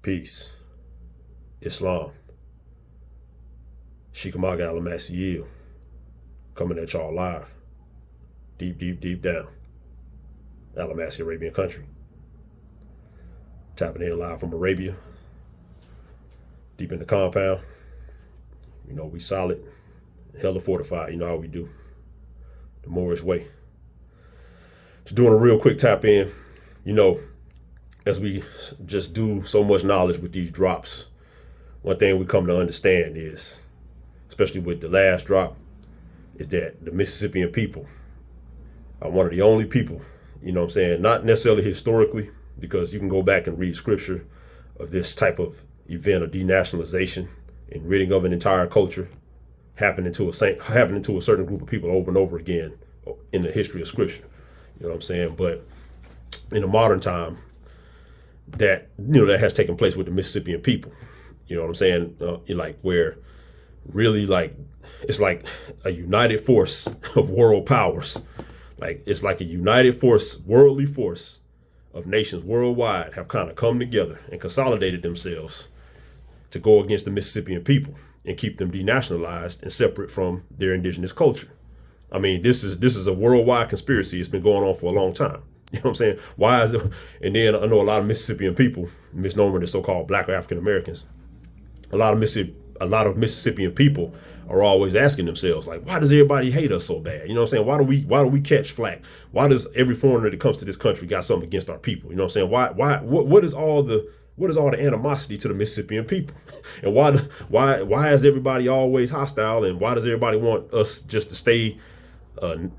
Peace. Islam. Sheekamauga Alamassee-El. Coming at y'all live. Deep, deep, deep down. Alamassee, Arabian country. Tapping in live from Arabia. Deep in the compound. You know, we solid. Hella fortified. You know how we do. The Moorish way. Just doing a real quick tap in. You know, as we just do so much knowledge with these drops, one thing we come to understand is, especially with the last drop, is that the Mississippian people are one of the only people, you know what I'm saying, not necessarily historically, because you can go back and read scripture of this type of event of denationalization and ridding of an entire culture happening to a certain group of people over and over again in the history of scripture. You know what I'm saying? But in the modern time, that has taken place with the Mississippian people. You know what I'm saying? Like where really it's like a united force of world powers. Like it's like a united force, worldly force of nations worldwide have kind of come together and consolidated themselves to go against the Mississippian people and keep them denationalized and separate from their indigenous culture. I mean, this is a worldwide conspiracy. It's been going on for a long time. You know what I'm saying? Why is it? And then I know a lot of Mississippian people, misnomer the so-called Black or African Americans, a lot of Mississippian people are always asking themselves, like, why does everybody hate us so bad? You know what I'm saying? Why do we catch flack? Why does every foreigner that comes to this country got something against our people? You know what I'm saying? What is all the animosity to the Mississippian people? And why is everybody always hostile? And why does everybody want us just to stay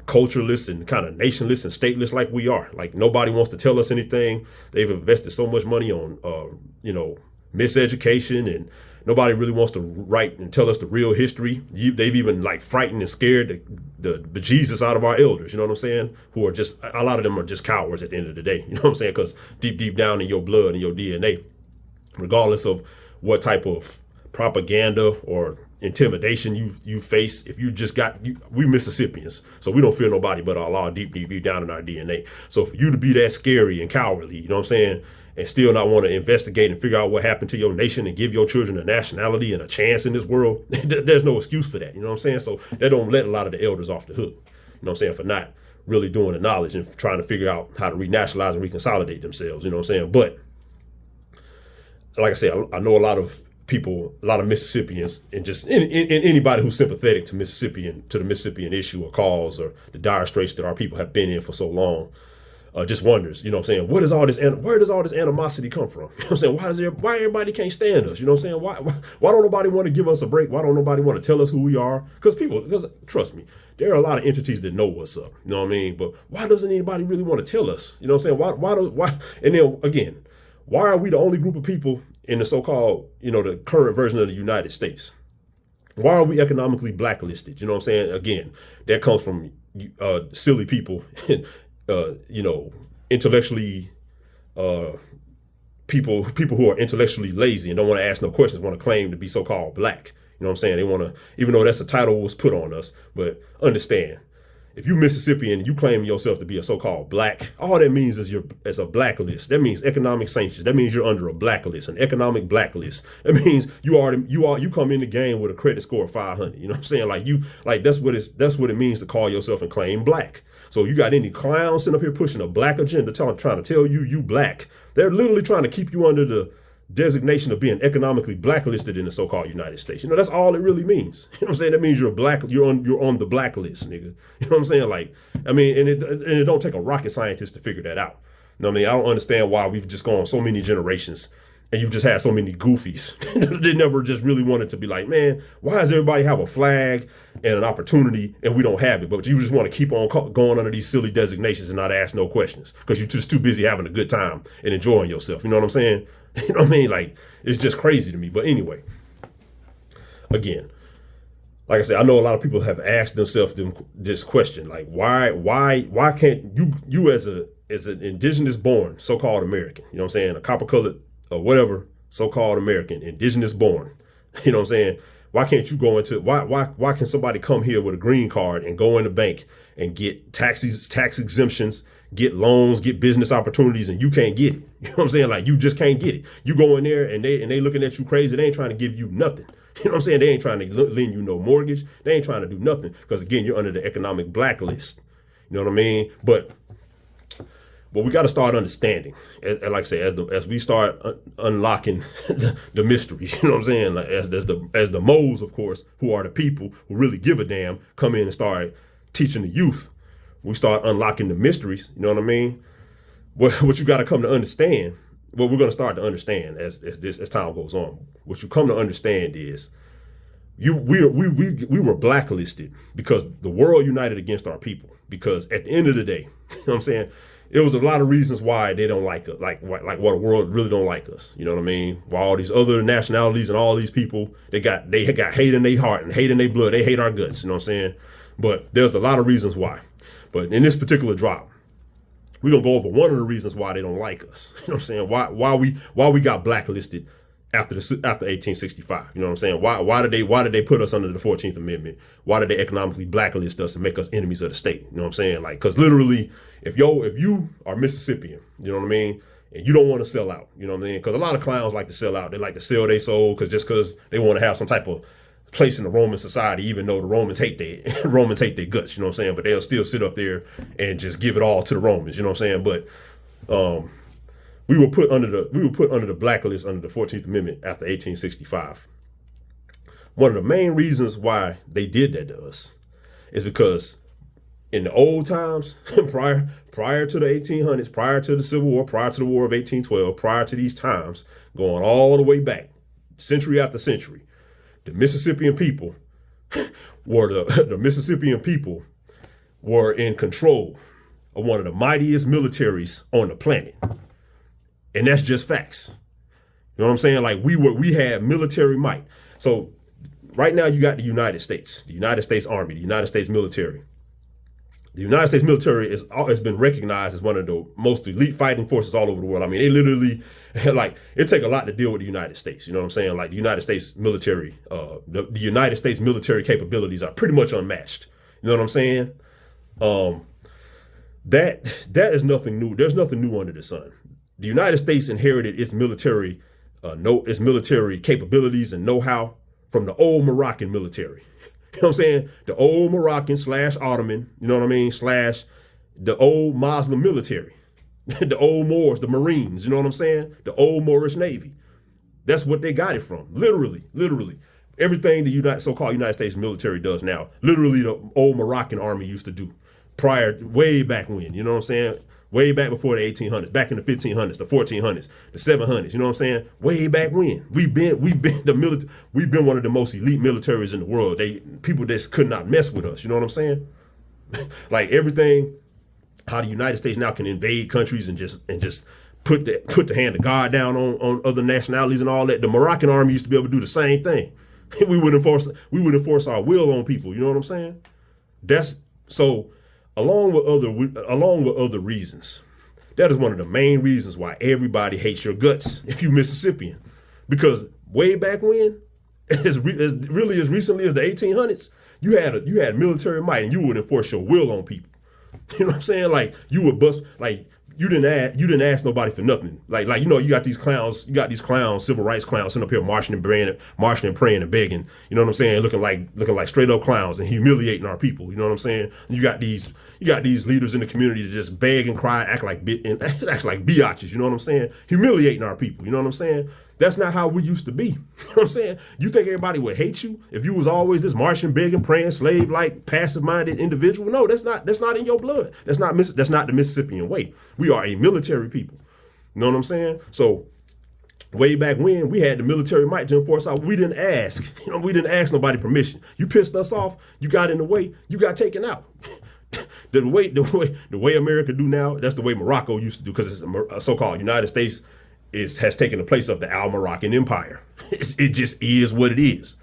cultureless and kind of nationless and stateless like we are? Like nobody wants to tell us anything. They've invested so much money on miseducation, and nobody really wants to write and tell us the real history. They've even like frightened and scared the bejesus out of our elders. You know what I'm saying? Who are just, a lot of them are just cowards at the end of the day. You know what I'm saying? Because deep down in your blood and your DNA, regardless of what type of propaganda or intimidation you face, if you just we Mississippians, so we don't fear nobody but Allah deep down in our DNA. So for you to be that scary and cowardly, you know what I'm saying, and still not want to investigate and figure out what happened to your nation and give your children a nationality and a chance in this world, there's no excuse for that. You know what I'm saying? So that don't let a lot of the elders off the hook. You know what I'm saying? For not really doing the knowledge and trying to figure out how to renationalize and reconsolidate themselves. You know what I'm saying? But like I said, I know a lot of people, a lot of Mississippians, and just anybody who's sympathetic to the Mississippian issue or cause or the dire straits that our people have been in for so long, just wonders, you know what I'm saying, where does all this animosity come from? You know what I'm saying? Why everybody can't stand us? You know what I'm saying? Why don't nobody want to give us a break? Why don't nobody want to tell us who we are? Because trust me, there are a lot of entities that know what's up. You know what I mean? But why doesn't anybody really want to tell us? You know what I'm saying? Why? And then again, why are we the only group of people in the so-called, the current version of the United States? Why are we economically blacklisted? You know what I'm saying? Again, that comes from silly people, intellectually, people who are intellectually lazy and don't want to ask no questions, want to claim to be so-called black. You know what I'm saying? They want to, even though that's a title was put on us, but understand, if you Mississippian and you claim yourself to be a so-called black, all that means is you're as a blacklist. That means economic sanctions. That means you're under a blacklist, an economic blacklist. That means you come in the game with a credit score of 500. You know what I'm saying? That's what it means to call yourself and claim black. So you got any clowns sitting up here pushing a black agenda, trying to tell you black? They're literally trying to keep you under the designation of being economically blacklisted in the so-called United States. That's all it really means. You know what I'm saying? That means you're on the blacklist, nigga. You know what I'm saying? And it don't take a rocket scientist to figure that out. You know what I mean? I don't understand why we've just gone so many generations and you've just had so many goofies. They never just really wanted to be like, man, why does everybody have a flag and an opportunity and we don't have it? But you just want to keep on going under these silly designations and not ask no questions because you're just too busy having a good time and enjoying yourself. You know what I'm saying? You know what I mean? It's just crazy to me. But anyway, again, like I said, I know a lot of people have asked themselves this question, like, why can't you as an indigenous born so-called American, you know what I'm saying, a copper colored or whatever, so-called American, indigenous born, you know what I'm saying? Why can't you go into, why can somebody come here with a green card and go in the bank and get tax exemptions get loans, get business opportunities, and you can't get it. You know what I'm saying? Like, you just can't get it. You go in there and they looking at you crazy. They ain't trying to give you nothing. You know what I'm saying? They ain't trying to lend you no mortgage. They ain't trying to do nothing because, again, you're under the economic blacklist. You know what I mean? But we got to start understanding, like I say, as we start unlocking the mysteries. You know what I'm saying? Like, as the moles, of course, who are the people who really give a damn, come in and start teaching the youth. We start unlocking the mysteries. You know what I mean? What you got to come to understand. What we're going to start to understand as time goes on. What you come to understand is we were blacklisted because the world united against our people. Because at the end of the day, you know what I'm saying, it was a lot of reasons why they don't like us, like why the world really don't like us. You know what I mean? Why all these other nationalities and all these people, they got hate in their heart and hate in their blood. They hate our guts. You know what I'm saying? But there's a lot of reasons why. But in this particular drop, we're gonna go over one of the reasons why they don't like us. You know what I'm saying? Why we got blacklisted after 1865. You know what I'm saying? Why did they put us under the 14th Amendment? Why did they economically blacklist us and make us enemies of the state? You know what I'm saying? Like, because literally, if you are Mississippian, you know what I mean, and you don't want to sell out, you know what I mean? Because a lot of clowns like to sell out. They like to sell their soul because they want to have some type of place in the Roman society, even though the Romans hate their guts. You know what I'm saying? But they'll still sit up there and just give it all to the Romans. You know what I'm saying? But we were put under the blacklist under the 14th Amendment after 1865. One of the main reasons why they did that to us is because in the old times, prior to the 1800s, prior to the Civil War, prior to the War of 1812, prior to these times, going all the way back, century after century, the Mississippian people were in control of one of the mightiest militaries on the planet. And that's just facts. You know what I'm saying? Like, we had military might. So right now you got the United States Army, the United States military. The United States military has been recognized as one of the most elite fighting forces all over the world. I mean, they literally, like, it take a lot to deal with the United States. You know what I'm saying? Like, the United States military, the United States military capabilities are pretty much unmatched. You know what I'm saying? That is nothing new. There's nothing new under the sun. The United States inherited its military capabilities and know-how from the old Moroccan military. You know what I'm saying? The old Moroccan / Ottoman, you know what I mean? / the old Muslim military, the old Moors, the Marines, you know what I'm saying? The old Moorish Navy. That's what they got it from. Literally. Everything the so-called United States military does now, literally the old Moroccan army used to do way back when, you know what I'm saying? Way back before the 1800s, back in the 1500s, the 1400s, the 700s. You know what I'm saying? Way back when we've been one of the most elite militaries in the world. People just could not mess with us. You know what I'm saying? Like, everything, how the United States now can invade countries and just put the hand of God down on other nationalities and all that. The Moroccan army used to be able to do the same thing. We would enforce our will on people. You know what I'm saying? That's so. Along with other reasons, that is one of the main reasons why everybody hates your guts if you Mississippian. Because way back when, as recently as the 1800s, you had military might and you would enforce your will on people. You know what I'm saying? Like, you would bust, like, you didn't ask nobody for nothing. Like you know, you got these clowns, civil rights clowns sitting up here marching and praying and begging. You know what I'm saying? Looking like straight up clowns and humiliating our people. You know what I'm saying? You got these leaders in the community that just beg and cry, act like biatches. You know what I'm saying? Humiliating our people. You know what I'm saying? That's not how we used to be. You know what I'm saying? You think everybody would hate you if you was always this marching, begging, praying, slave-like, passive-minded individual? No, that's not in your blood. That's not the Mississippian way. We are a military people. You know what I'm saying? So way back when, we had the military might to enforce our. We didn't ask. You know, we didn't ask nobody permission. You pissed us off. You got in the way. You got taken out. The way America do now, that's the way Morocco used to do, because it's a so-called United States has taken the place of the Al-Moroccan Empire. It just is what it is.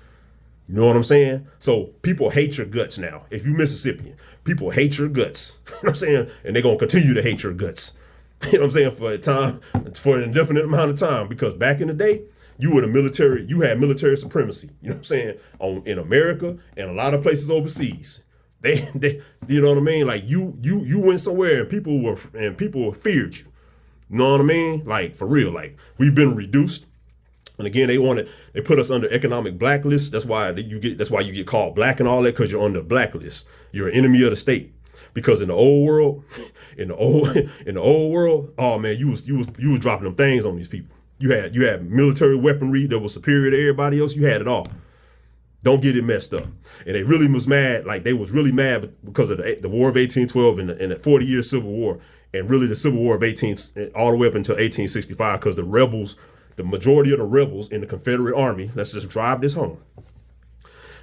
You know what I'm saying? So people hate your guts now. If you Mississippian, people hate your guts. You know what I'm saying? And they're going to continue to hate your guts. You know what I'm saying? For an indefinite amount of time. Because back in the day, you had military supremacy. You know what I'm saying? In America and a lot of places overseas. They you know what I mean? Like you went somewhere and people feared you. You know what I mean? Like for real, like we've been reduced. And again, they put us under economic blacklist. That's why you get called black and all that, because you're on the blacklist. You're an enemy of the state. Because in the old world, oh man, you was dropping them things on these people. You had military weaponry that was superior to everybody else. You had it all. Don't get it messed up. And they really was mad. Like they was really mad because of the War of 1812 and the 40-year Civil War, and really the Civil War of all the way up until 1865, because the rebels, the majority of the rebels in the Confederate Army, let's just drive this home.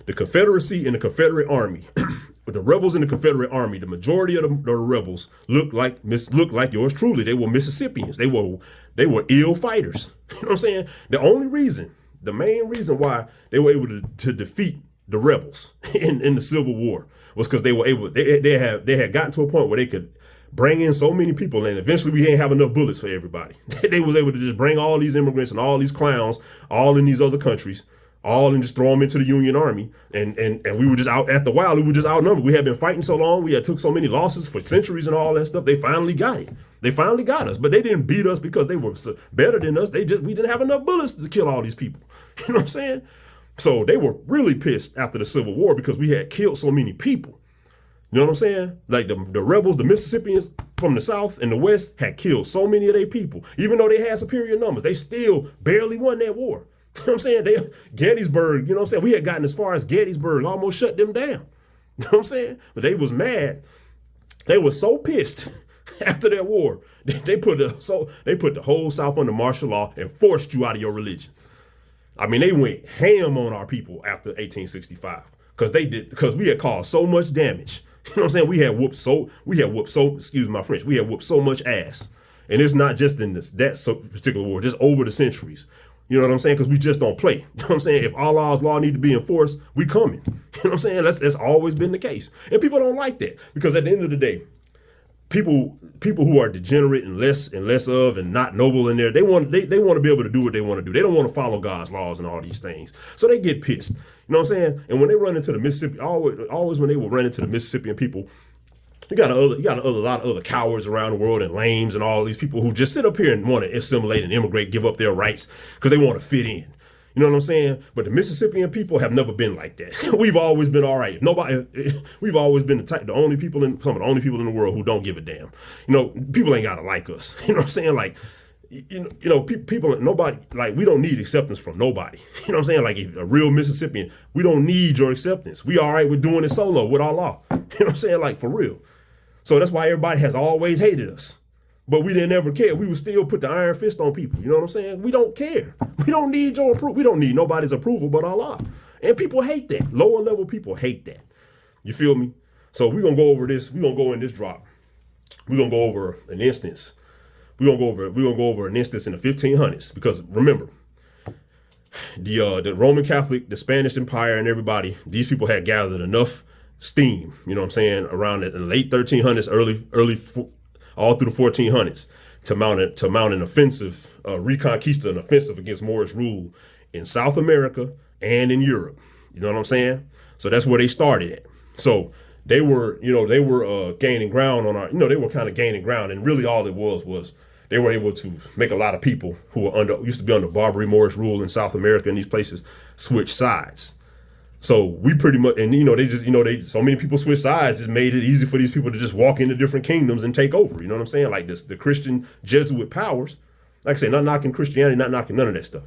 The Confederacy and the Confederate Army, the rebels in the Confederate Army, the majority of the rebels looked like yours truly. They were Mississippians. They were ill fighters. You know what I'm saying? The main reason why they were able to defeat the rebels in the Civil War was because they had gotten to a point where they could bring in so many people, and eventually we didn't have enough bullets for everybody. They was able to just bring all these immigrants and all these clowns, all in these other countries, all and just throw them into the Union Army, and we were just out at the while. We were just outnumbered. We had been fighting so long. We had took so many losses for centuries and all that stuff. They finally got it. They finally got us, but they didn't beat us because they were better than us. We didn't have enough bullets to kill all these people. You know what I'm saying? So they were really pissed after the Civil War because we had killed so many people. You know what I'm saying? Like the rebels, the Mississippians from the South and the West had killed so many of their people. Even though they had superior numbers, they still barely won that war. You know what I'm saying? Gettysburg, you know what I'm saying? We had gotten as far as Gettysburg, almost shut them down. You know what I'm saying? But they was mad. They were so pissed after that war. They put the whole South under martial law and forced you out of your religion. I mean, they went ham on our people after 1865 because we had caused so much damage. You know what I'm saying? We had whooped so much ass. And it's not just in that particular war, just over the centuries. You know what I'm saying? Because we just don't play. You know what I'm saying? If Allah's law need to be enforced, we coming. You know what I'm saying? That's always been the case. And people don't like that, because at the end of the day, people who are degenerate and less of and not noble in there, they want to be able to do what they want to do. They don't want to follow God's laws and all these things. So they get pissed. You know what I'm saying? And when they run into the Mississippi, always when they will run into the Mississippian people, you got a lot of other cowards around the world and lames and all these people who just sit up here and want to assimilate and immigrate, give up their rights because they want to fit in. You know what I'm saying? But the Mississippian people have never been like that. We've always been all right. We've always been some of the only people in the world who don't give a damn. You know, people ain't gotta like us. You know what I'm saying? Like, nobody, like, we don't need acceptance from nobody. You know what I'm saying? Like, if a real Mississippian, we don't need your acceptance. We all right with doing it solo with Allah. You know what I'm saying? Like, for real. So that's why everybody has always hated us. But we didn't ever care. We would still put the iron fist on people. You know what I'm saying? We don't care. We don't need your approval. We don't need nobody's approval but Allah. And people hate that. Lower level people hate that. You feel me? So we're going to go over this. We're going to go in this drop. We're going to go over an instance. We're going to go over an instance in the 1500s. Because remember, the Roman Catholic, the Spanish Empire, and everybody, these people had gathered enough steam, you know what I'm saying, around the late 1300s, early all through the 1400s to mount an offensive, reconquista, an offensive against Moorish rule in South America and in Europe. You know what I'm saying? So that's where they started at. So they were gaining ground on they were kind of gaining ground, and really all it was they were able to make a lot of people who were used to be under Barbary Moorish rule in South America and these places switch sides. So we pretty much, and so many people switch sides, it made it easy for these people to just walk into different kingdoms and take over. You know what I'm saying? Like the Christian Jesuit powers, like I say, not knocking Christianity, not knocking none of that stuff.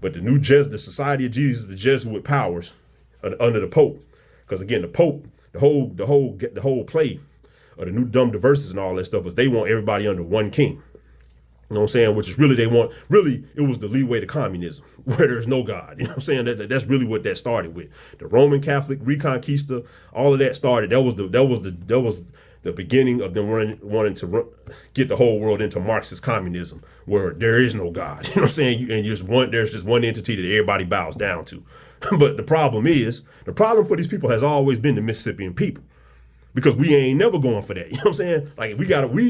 But the Society of Jesus, the Jesuit powers under the Pope, because again, the Pope, the whole play of the New Dumb Diverses and all that stuff was they want everybody under one king. You know what I'm saying? Which is really, it was the leeway to communism, where there's no God. You know what I'm saying? That's really what that started with. The Roman Catholic Reconquista, all of that started. That was the beginning of them wanting to get the whole world into Marxist communism, where there is no God. You know what I'm saying? There's just one entity that everybody bows down to. But the problem for these people has always been the Mississippian people, because we ain't never going for that. You know what I'm saying? Like we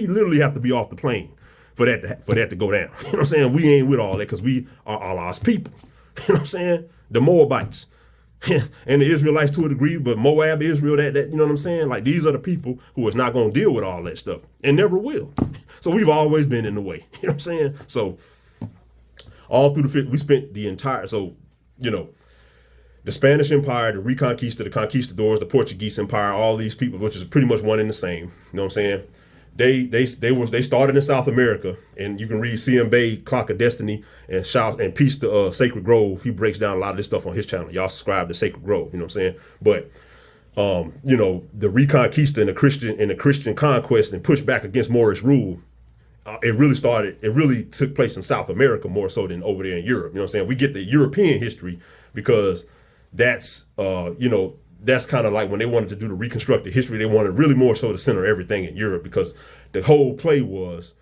literally have to be off the plane for that to go down. You know what I'm saying? We ain't with all that because we are Allah's people. You know what I'm saying? The Moabites. and the Israelites to a degree, but Moab, Israel, that you know what I'm saying? Like, these are the people who is not going to deal with all that stuff and never will. So we've always been in the way. You know what I'm saying? So all through we spent the entire, so, you know, the Spanish Empire, the Reconquista, the Conquistadors, the Portuguese Empire, all these people, which is pretty much one and the same. You know what I'm saying? They started in South America, and you can read C.M. Bay, Clock of Destiny, and shout and Peace to Sacred Grove. He breaks down a lot of this stuff on his channel. Y'all subscribe to Sacred Grove, you know what I'm saying? But you know, the Reconquista and the Christian conquest and pushback against Moorish rule, it really took place in South America more so than over there in Europe. You know what I'm saying? We get the European history because that's you know, that's kind of like when they wanted to do the reconstructed history, they wanted really more so to center everything in Europe, because the whole play was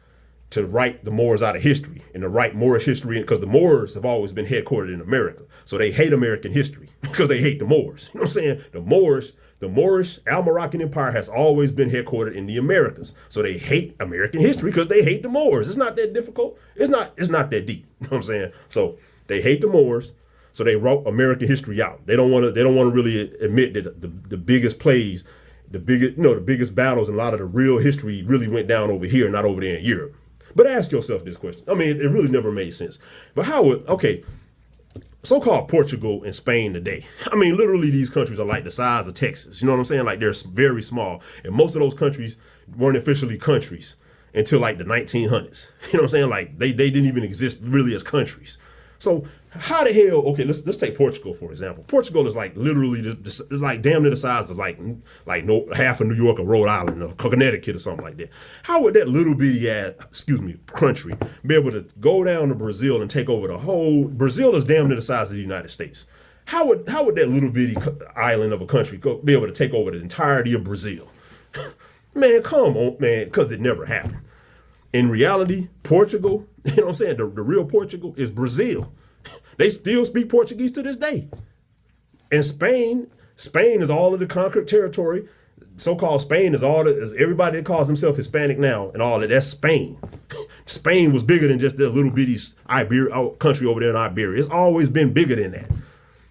to write the Moors out of history and to write Moorish history, because the Moors have always been headquartered in America. So they hate American history because they hate the Moors. You know what I'm saying? The Moorish Almoroccan Empire has always been headquartered in the Americas. So they hate American history because they hate the Moors. It's not that difficult. It's not that deep. You know what I'm saying? So they hate the Moors. So they wrote American history out. They don't want to really admit that the biggest plays, the biggest battles, and a lot of the real history really went down over here, not over there in Europe. But ask yourself this question. I mean, it really never made sense. But so-called Portugal and Spain today, I mean, literally these countries are like the size of Texas. You know what I'm saying? Like, they're very small. And most of those countries weren't officially countries until like the 1900s. You know what I'm saying? Like, they didn't even exist really as countries. So how the hell? Okay, let's take Portugal for example. Portugal is like literally it's like damn near the size of like half of New York or Rhode Island or Connecticut or something like that. How would that little bitty country be able to go down to Brazil and take over the whole? Brazil is damn near the size of the United States. How would that little bitty island of a country be able to take over the entirety of Brazil? Man, come on, man, because it never happened. In reality, Portugal, you know what I'm saying? The real Portugal is Brazil. They still speak Portuguese to this day. And Spain is all of the conquered territory. So-called Spain is everybody that calls himself Hispanic now and all that. That's Spain. Spain was bigger than just the little bitty country over there in Iberia. It's always been bigger than that. You know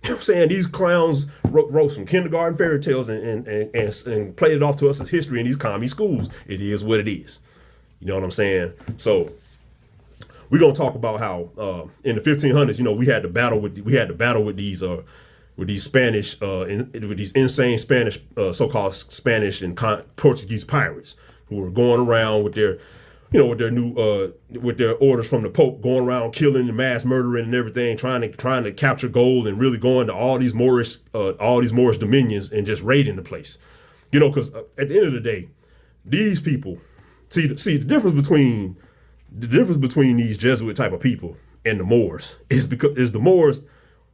what I'm saying? These clowns wrote some kindergarten fairy tales and played it off to us as history in these commie schools. It is what it is. You know what I'm saying? So we're gonna talk about how in the 1500s, you know, we had to battle with these Spanish with these insane Spanish so-called Spanish and Portuguese pirates who were going around with their orders from the Pope, going around killing and mass murdering and everything, trying to capture gold and really going to all these Moorish dominions and just raiding the place. You know, because at the end of the day, these people. See the difference between these Jesuit type of people and the Moors is the Moors,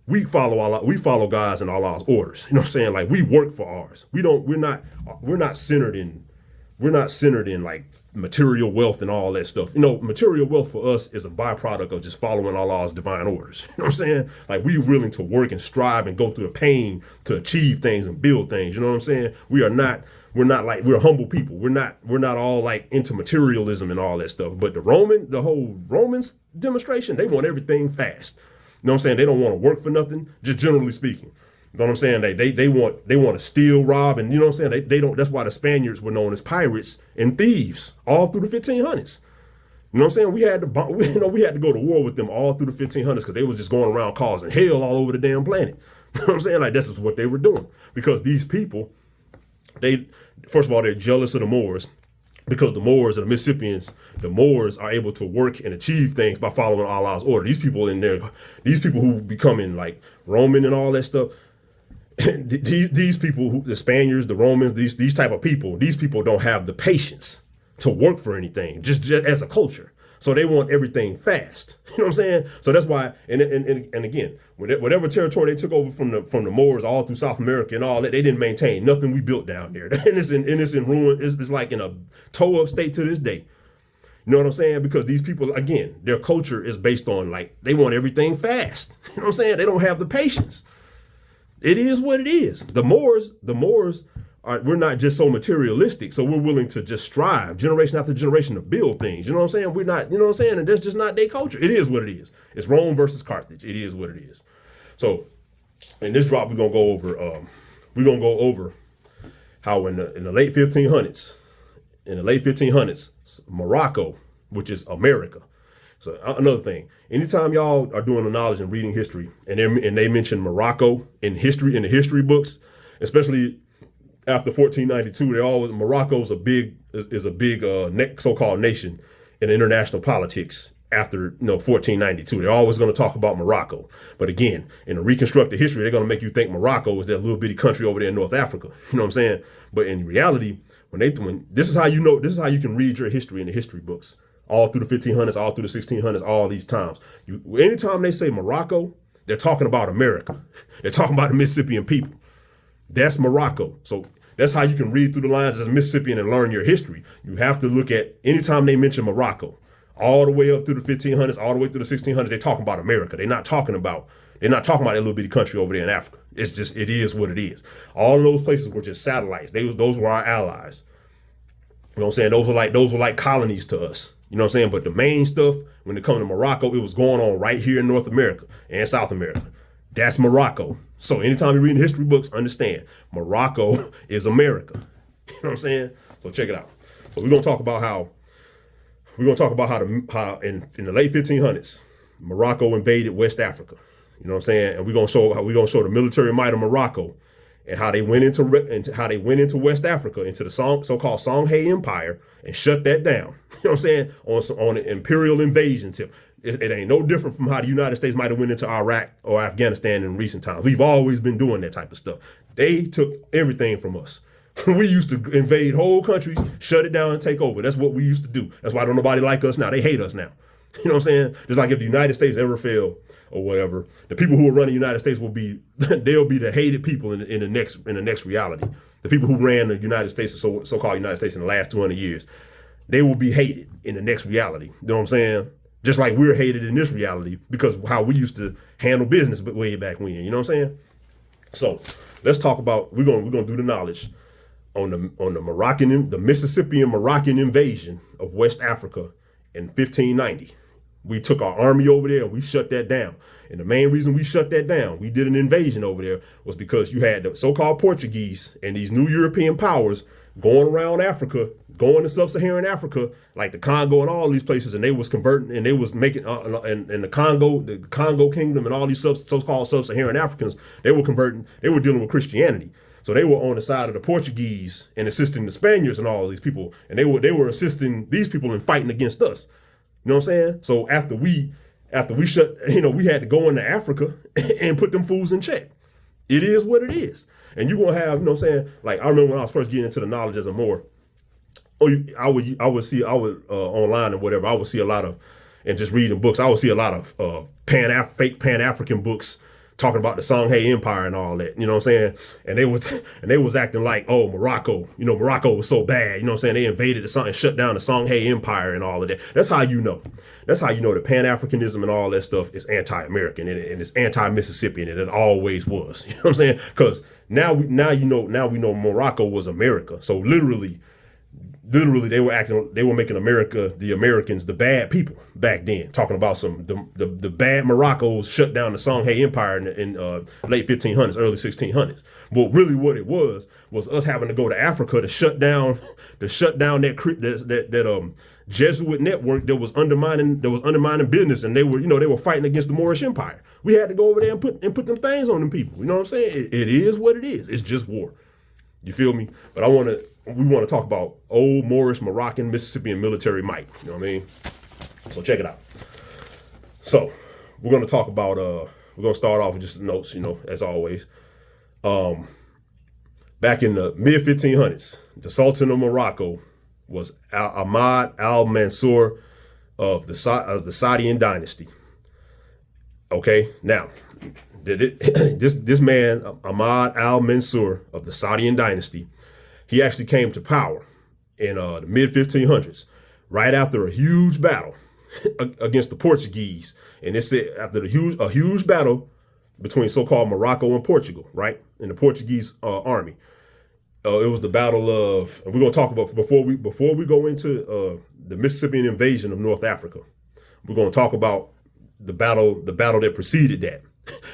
we follow God's and Allah's orders. You know what I'm saying? Like, we work for ours. We're not centered in like material wealth and all that stuff. You know, material wealth for us is a byproduct of just following Allah's divine orders. You know what I'm saying? Like, we're willing to work and strive and go through the pain to achieve things and build things. You know what I'm saying? We're humble people. We're not all like into materialism and all that stuff. But the whole Romans demonstration, they want everything fast. You know what I'm saying? They don't want to work for nothing, just generally speaking. You know what I'm saying? They want to steal, rob, and you know what I'm saying? They don't. That's why the Spaniards were known as pirates and thieves all through the 1500s. You know what I'm saying? We had to go to war with them all through the 1500s because they was just going around causing hell all over the damn planet. You know what I'm saying? Like, this is what they were doing, because these people, first of all, they're jealous of the Moors, because the Moors and the Mississippians, the Moors are able to work and achieve things by following Allah's order. These people who becoming like Roman and all that stuff, these people, the Spaniards, the Romans, these type of people, these people don't have the patience to work for anything, just as a culture. So they want everything fast. You know what I'm saying? So that's why, and again, whatever territory they took over from the Moors all through South America and all that, they didn't maintain nothing we built down there. And it's in ruin. It's like in a toe-up state to this day. You know what I'm saying? Because these people, again, their culture is based on, like, they want everything fast. You know what I'm saying? They don't have the patience. It is what it is. The Moors we're not just so materialistic, so we're willing to just strive generation after generation to build things. You know what I'm saying? We're not, you know what I'm saying? And that's just not their culture. It is what it is. It's Rome versus Carthage. It is what it is. So In this drop, we're gonna go over how in the late 1500s, Morocco, which is America. So another thing, anytime y'all are doing the knowledge and reading history, and they mention Morocco in the history books, especially after 1492, Morocco is a big so-called nation in international politics. After 1492, they're always going to talk about Morocco. But again, in the reconstructed history, they're going to make you think Morocco is that little bitty country over there in North Africa. You know what I'm saying? But in reality, when this is how you can read your history in the history books, all through the 1500s, all through the 1600s, all these times. Anytime they say Morocco, they're talking about America. They're talking about the Mississippian people. That's Morocco. So that's how you can read through the lines as a Mississippian and learn your history. You have to look at anytime they mention Morocco, all the way up through the 1500s, all the way through the 1600s, they're talking about America. They're not talking about that little bitty country over there in Africa. It's just, it is what it is. All of those places were just satellites. Those were our allies. You know what I'm saying? Those were like colonies to us. You know what I'm saying? But the main stuff, when it comes to Morocco, it was going on right here in North America and South America. That's Morocco. So anytime you read history books, understand Morocco is America. You know what I'm saying? So check it out. So we're gonna talk about how in the late 1500s, Morocco invaded West Africa. You know what I'm saying? And we're gonna show the military might of Morocco and how they went into West Africa, into the so-called Songhai Empire, and shut that down. You know what I'm saying? On an imperial invasion tip. It ain't no different from how the United States might have went into Iraq or Afghanistan in recent times. We've always been doing that type of stuff. They took everything from us. We used to invade whole countries, shut it down, and take over. That's what we used to do. That's why don't nobody like us now. They hate us now. You know what I'm saying? Just like if the United States ever failed or whatever, the people who will run the United States they'll be the hated people in the next reality. The people who ran the United States, the so-called United States in the last 200 years, they will be hated in the next reality. You know what I'm saying? Just like we're hated in this reality because of how we used to handle business way back when. You know what I'm saying? So let's talk about, we're gonna do the knowledge on the Mississippian Moroccan invasion of West Africa in 1590. We took our army over there and we shut that down. And the main reason we shut that down, we did an invasion over there, was because you had the so-called Portuguese and these new European powers going around Africa, going to sub-Saharan Africa, like the Congo and all these places, and they was converting and they was making and the Congo Kingdom and all these so-called sub-Saharan Africans, they were dealing with Christianity. So they were on the side of the Portuguese and assisting the Spaniards and all these people, and they were assisting these people in fighting against us. You know what I'm saying? So after we shut, we had to go into Africa and put them fools in check. It is what it is. And you're going to have, you know what I'm saying? Like I remember when I was first getting into the knowledge as a Moor, I would see online and whatever, I would see a lot of, and just reading books, I would see a lot of fake Pan-African books talking about the Songhai Empire and all that, you know what I'm saying? And they was acting like, oh, Morocco, Morocco was so bad, you know what I'm saying? They invaded and shut down the Songhai Empire and all of that. That's how you know. That's how you know that Pan-Africanism and all that stuff is anti-American and it's anti-Mississippian, and it always was. You know what I'm saying? Because now we know Morocco was America. So literally they were making the Americans, the bad people back then, talking about the bad Moroccos shut down the Songhai Empire in late 1500s, early 1600s. But really what it was us having to go to Africa to shut down that Jesuit network that was undermining business, and they were fighting against the Moorish Empire. We had to go over there and put them things on them people. You know what I'm saying? It is what it is. It's just war. You feel me? But we want to talk about old Moorish, Moroccan, Mississippian military might. You know what I mean? So check it out. So we're going to talk about, we're going to start off with just notes, as always. Back in the mid 1500s, the Sultan of Morocco was Ahmad al-Mansur of the Saadian dynasty. Okay, now, this man, Ahmad al-Mansur of the Saadian dynasty, he actually came to power in the mid 1500s, right after a huge battle against the Portuguese. And it said after a huge battle between so-called Morocco and Portugal, right, in the Portuguese army. It was the battle of, and we're gonna talk about before we go into the Mississippian invasion of North Africa. We're gonna talk about the battle that preceded that.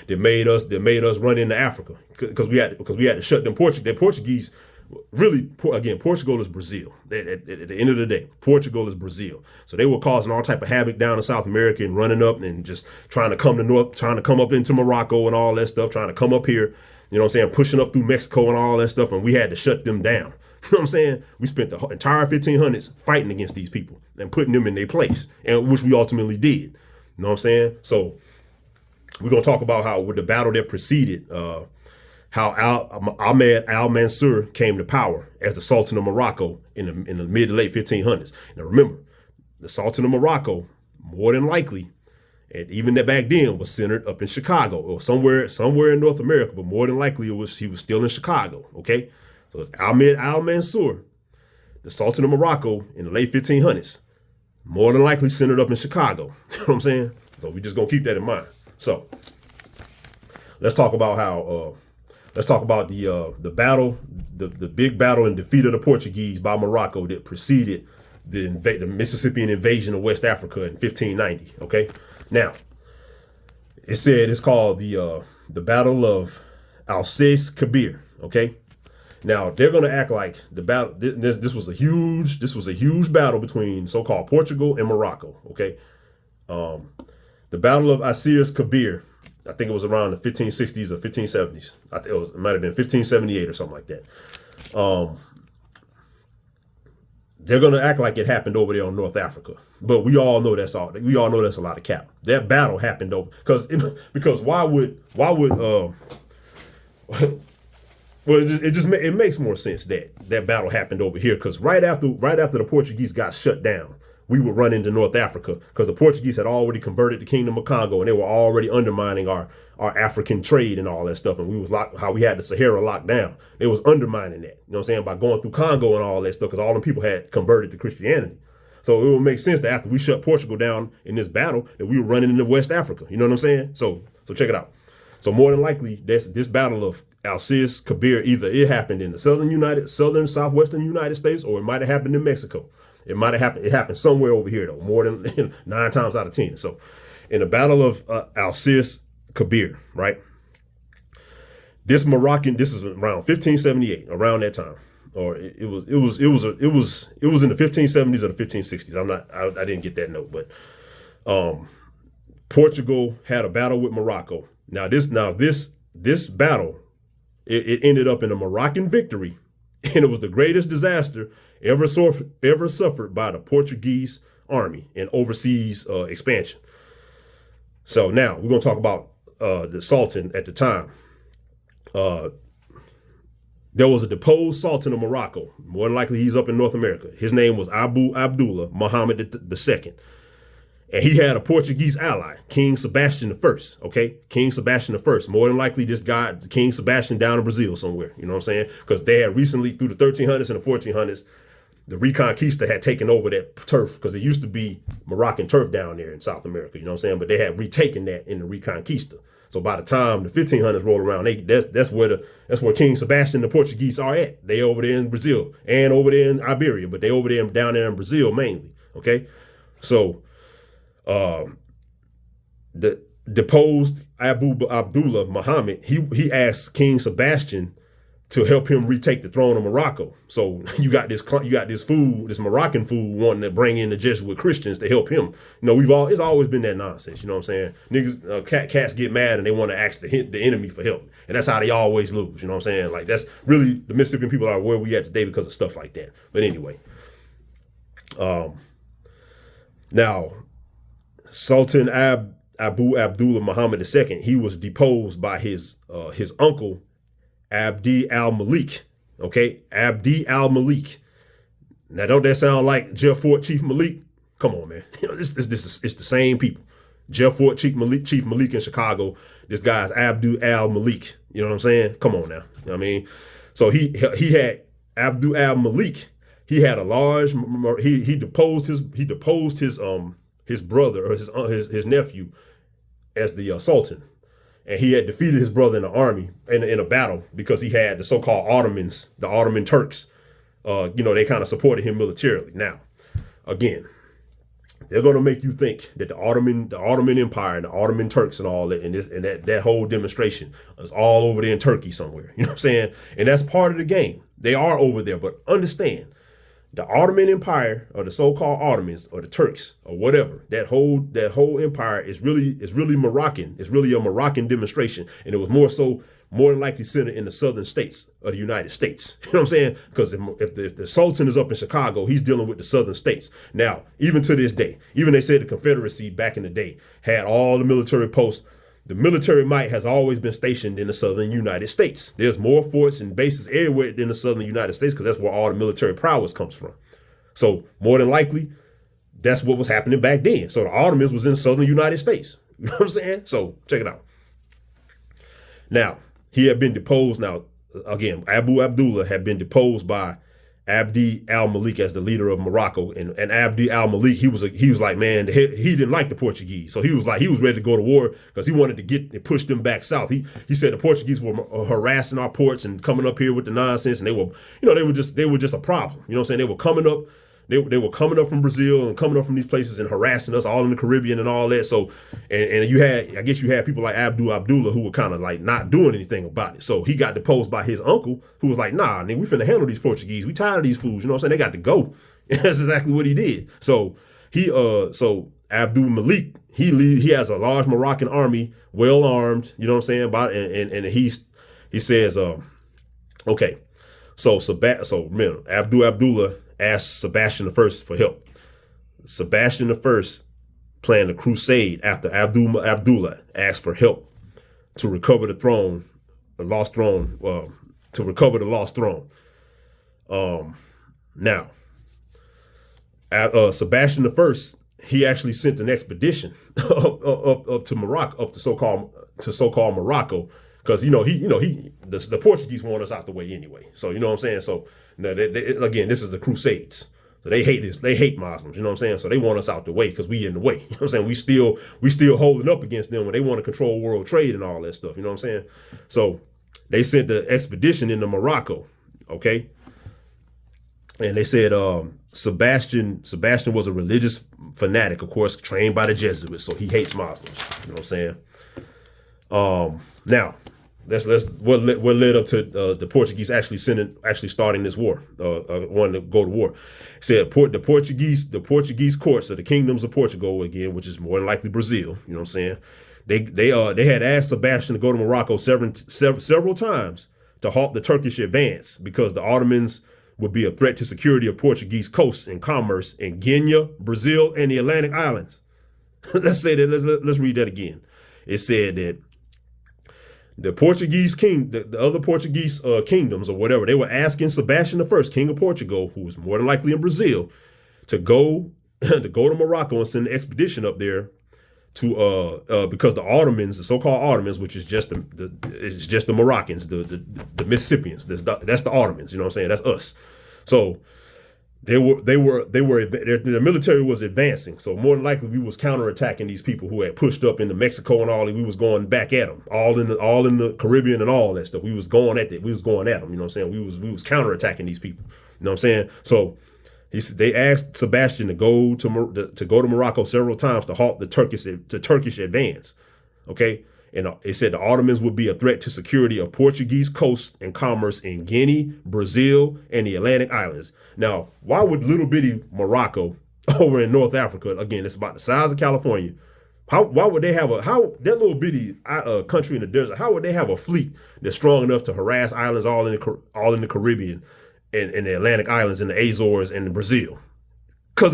that made us run into Africa because we had to shut them Portuguese. Really, again, Portugal is Brazil. At the end of the day, Portugal is Brazil. So they were causing all type of havoc down in South America and running up and just trying to come to north, trying to come up into Morocco and all that stuff, trying to come up here, you know what I'm saying, pushing up through Mexico and all that stuff. And we had to shut them down. You know what I'm saying? We spent the entire 1500s fighting against these people and putting them in their place, and which we ultimately did. You know what I'm saying? So we're going to talk about how with the battle that preceded, how Ahmed Al-Mansur came to power as the Sultan of Morocco in the mid to late 1500s. Now remember, the Sultan of Morocco, more than likely, and even that back then was centered up in Chicago or somewhere in North America, but more than likely he was still in Chicago. Okay, so Ahmed Al-Mansur, the Sultan of Morocco in the late 1500s, more than likely centered up in Chicago. You know what I'm saying? So we just gonna keep that in mind. So let's talk about how. Let's talk about the battle, the big battle and defeat of the Portuguese by Morocco that preceded the Mississippian invasion of West Africa in 1590. Okay, now it's called the Battle of Alsace-Kabir. Okay, now they're gonna act like the battle. This was a huge battle between so-called Portugal and Morocco. Okay, the Battle of Alsace-Kabir. I think it was around the 1560s or 1570s. I think it might have been 1578 or something like that. They're gonna act like it happened over there in North Africa, but we all know that's all. We all know that's a lot of cap. That battle happened over because why would well it makes more sense that battle happened over here because right after the Portuguese got shut down, we would run into North Africa because the Portuguese had already converted the Kingdom of Congo and they were already undermining our African trade and all that stuff. And we was how we had the Sahara locked down. It was undermining that, you know what I'm saying, by going through Congo and all that stuff because all them people had converted to Christianity. So it would make sense that after we shut Portugal down in this battle that we were running into West Africa. You know what I'm saying? So check it out. So more than likely, this battle of Alsace-Kabir, either it happened in the southwestern United States, or it might have happened in Mexico. It happened somewhere over here though, more than 9 times out of 10. So in the Battle of Alsace-Kabir, right? This is around 1578, around that time. Or it was in the 1570s or the 1560s. I didn't get that note, but Portugal had a battle with Morocco. Now this battle, it ended up in a Moroccan victory, and it was the greatest disaster ever suffered by the Portuguese army and overseas expansion. So now we're going to talk about the Sultan at the time. There was a deposed Sultan of Morocco. More than likely he's up in North America. His name was Abu Abdullah Muhammad II. And he had a Portuguese ally, King Sebastian I. Okay, King Sebastian I. More than likely, this guy, King Sebastian, down in Brazil somewhere. You know what I'm saying? Because they had recently, through the 1300s and the 1400s, the Reconquista had taken over that turf because it used to be Moroccan turf down there in South America. You know what I'm saying? But they had retaken that in the Reconquista. So by the time the 1500s roll around, that's where King Sebastian and the Portuguese are at. They over there in Brazil and over there in Iberia, but they over there down there in Brazil mainly. Okay, so. The deposed Abu Abdullah Muhammad, he asked King Sebastian to help him retake the throne of Morocco. So you got this Moroccan fool wanting to bring in the Jesuit Christians to help him. You know, it's always been that nonsense. You know what I'm saying? Niggas, cats get mad and they want to ask the enemy for help, and that's how they always lose. You know what I'm saying? Like that's really the Mississippian people are where we at today because of stuff like that. But anyway, now. Sultan Abu Abdullah Muhammad II, he was deposed by his uncle Abdi al-Malik. Okay, Abdi al-Malik. Now, don't that sound like Jeff Fort Chief Malik? Come on, man. You know, it's the same people. Jeff Fort Chief Malik in Chicago. This guy's Abdu al-Malik. You know what I'm saying? Come on now. You know what I mean? So he had Abdu al-Malik. He had a large. He deposed his brother or his nephew as the Sultan. And he had defeated his brother in the army in a battle because he had the so-called Ottomans, the Ottoman Turks. They kind of supported him militarily. Now, again, They're going to make you think that the Ottoman Empire and the Ottoman Turks and all that, and that whole demonstration is all over there in Turkey somewhere. You know what I'm saying? And that's part of the game. They are over there, but understand, the Ottoman Empire, or the so-called Ottomans, or the Turks, or whatever, that whole empire is really Moroccan. It's really a Moroccan demonstration, and it was more than likely centered in the southern states of the United States. You know what I'm saying? Because if the Sultan is up in Chicago, he's dealing with the southern states. Now, even to this day, even they said the Confederacy back in the day had all the military posts. The military might has always been stationed in the southern United States. There's more forts and bases everywhere in the southern United States because that's where all the military prowess comes from. So more than likely, that's what was happening back then. So the Ottomans was in the southern United States. You know what I'm saying? So check it out. Now, he had been deposed. Now, again, Abu Abdullah had been deposed by Abd al-Malik as the leader of Morocco, and Abd al-Malik, he was like, man, he didn't like the Portuguese, so he was ready to go to war because he wanted to push them back south. He said the Portuguese were harassing our ports and coming up here with the nonsense, and they were just a problem. You know what I'm saying? They were coming up. They were coming up from Brazil and coming up from these places and harassing us all in the Caribbean and all that. So, and I guess you had people like Abdullah who were kind of like not doing anything about it. So he got deposed by his uncle, who was like, nah, nigga, we finna handle these Portuguese. We tired of these fools. You know what I'm saying? They got to go. And that's exactly what he did. So so Abdul Malik, he has a large Moroccan army, well armed. You know what I'm saying? And he says, okay. So Abdullah asked Sebastian I for help. Sebastian I planned a crusade after Abdullah asked for help to recover the lost throne. Now, Sebastian I, he actually sent an expedition up to Morocco, up to so-called Morocco. Because the Portuguese want us out the way anyway. So you know what I'm saying. So again, this is the Crusades. So they hate this. They hate Muslims. You know what I'm saying. So they want us out the way because we in the way. You know what I'm saying. We still holding up against them when they want to control world trade and all that stuff. You know what I'm saying. So they sent the expedition into Morocco. Okay. And they said Sebastian was a religious fanatic, of course, trained by the Jesuits. So he hates Muslims. You know what I'm saying. Now. What led up to the Portuguese actually starting this war, wanting to go to war. It said the Portuguese courts of the kingdoms of Portugal, again, which is more than likely Brazil. You know what I'm saying? They had asked Sebastian to go to Morocco several times to halt the Turkish advance because the Ottomans would be a threat to security of Portuguese coasts and commerce in Guinea, Brazil, and the Atlantic Islands. Let's read that again. It said that the Portuguese the other Portuguese kingdoms or whatever, they were asking Sebastian I, king of Portugal, who was more than likely in Brazil, to go to Morocco and send an expedition up there to because the Ottomans, the so-called Ottomans, which is just the Moroccans, the Mississippians, that's the Ottomans. You know what I'm saying? That's us. So the military was advancing. So more than likely we was counterattacking these people who had pushed up into Mexico and all that. We was going back at them, all in the Caribbean and all that stuff. We was going at them. You know what I'm saying? We was counterattacking these people. You know what I'm saying? So they asked Sebastian to go to Morocco several times to halt the Turkish advance. Okay. And it said the Ottomans would be a threat to security of Portuguese coast and commerce in Guinea, Brazil, and the Atlantic Islands. Now, why would little bitty Morocco over in North Africa, again, it's about the size of California, why would they have that little bitty country in the desert, how would they have a fleet that's strong enough to harass islands all in the Caribbean and the Atlantic Islands and the Azores and Brazil? Because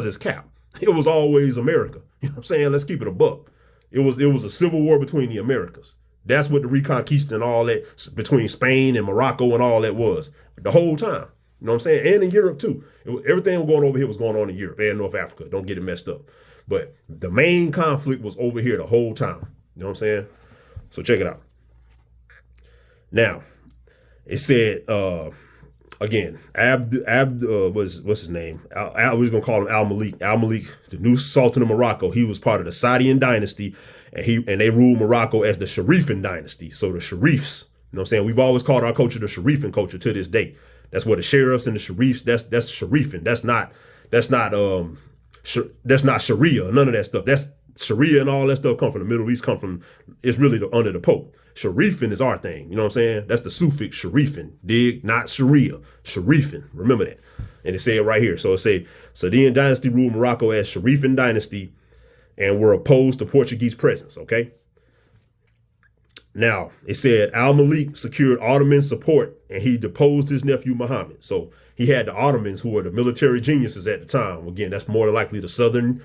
it's Cap. It was always America. You know what I'm saying? Let's keep it a buck. It was a civil war between the Americas. That's what the Reconquista and all that between Spain and Morocco and all that was the whole time. You know what I'm saying? And in Europe too. Everything going over here was going on in Europe and North Africa. Don't get it messed up. But the main conflict was over here the whole time. You know what I'm saying? So check it out. Now, it said again, what's his name? We're gonna call him Al-Malik. Al-Malik, the new Sultan of Morocco. He was part of the Saadian dynasty, and they ruled Morocco as the Sharifan dynasty. So the Sharifs, you know what I'm saying? We've always called our culture the Sharifan culture to this day. That's where the sheriffs and the Sharifs. That's Sharifan. That's not That's not Sharia, none of that stuff. That's Sharia and all that stuff come from the Middle East, it's really under the Pope. Sharifin is our thing, you know what I'm saying? That's the suffix Sharifin, dig? Not Sharia, Sharifin, remember that. And it say it right here. So it say, Saadian dynasty ruled Morocco as Sharifin dynasty and were opposed to Portuguese presence, okay? Now, it said Al-Malik secured Ottoman support and he deposed his nephew Muhammad. So he had the Ottomans, who were the military geniuses at the time. Again, that's more than likely the southern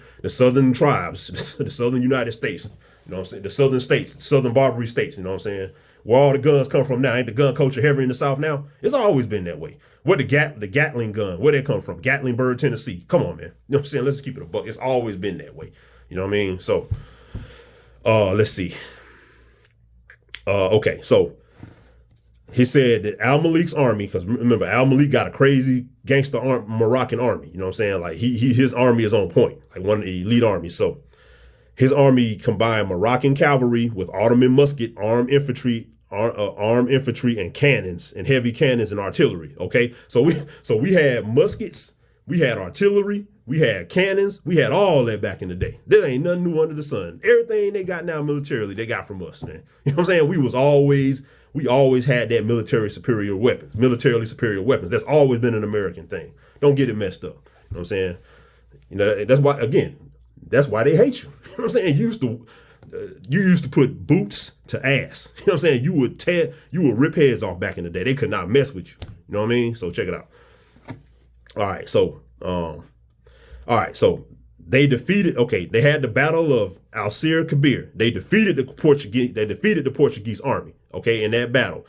tribes, the southern United States, you know what I'm saying? The southern states, the southern Barbary states, you know what I'm saying? Where all the guns come from now. Ain't the gun culture heavy in the South now? It's always been that way. Where the Gatling gun, where they come from? Gatlinburg, Tennessee. Come on, man. You know what I'm saying? Let's just keep it a buck. It's always been that way. You know what I mean? So, let's see. Okay, so he said that Al-Malik's army, because remember, Al-Malik got a crazy gangster Moroccan army. You know what I'm saying? Like his army is on point, like one of the elite armies. So his army combined Moroccan cavalry with Ottoman musket, armed infantry and cannons and heavy cannons and artillery. Okay, so we had muskets, we had artillery, we had cannons, we had all that back in the day. There ain't nothing new under the sun. Everything they got now militarily, they got from us, man. You know what I'm saying? We always had that militarily superior weapons. That's always been an American thing. Don't get it messed up. You know what I'm saying? You know, that's why they hate you. You know what I'm saying? You used to put boots to ass. You know what I'm saying? You would rip heads off back in the day. They could not mess with you. You know what I mean? So check it out. They defeated, they had the Battle of Alcir Kabir. They defeated the Portuguese army, in that battle.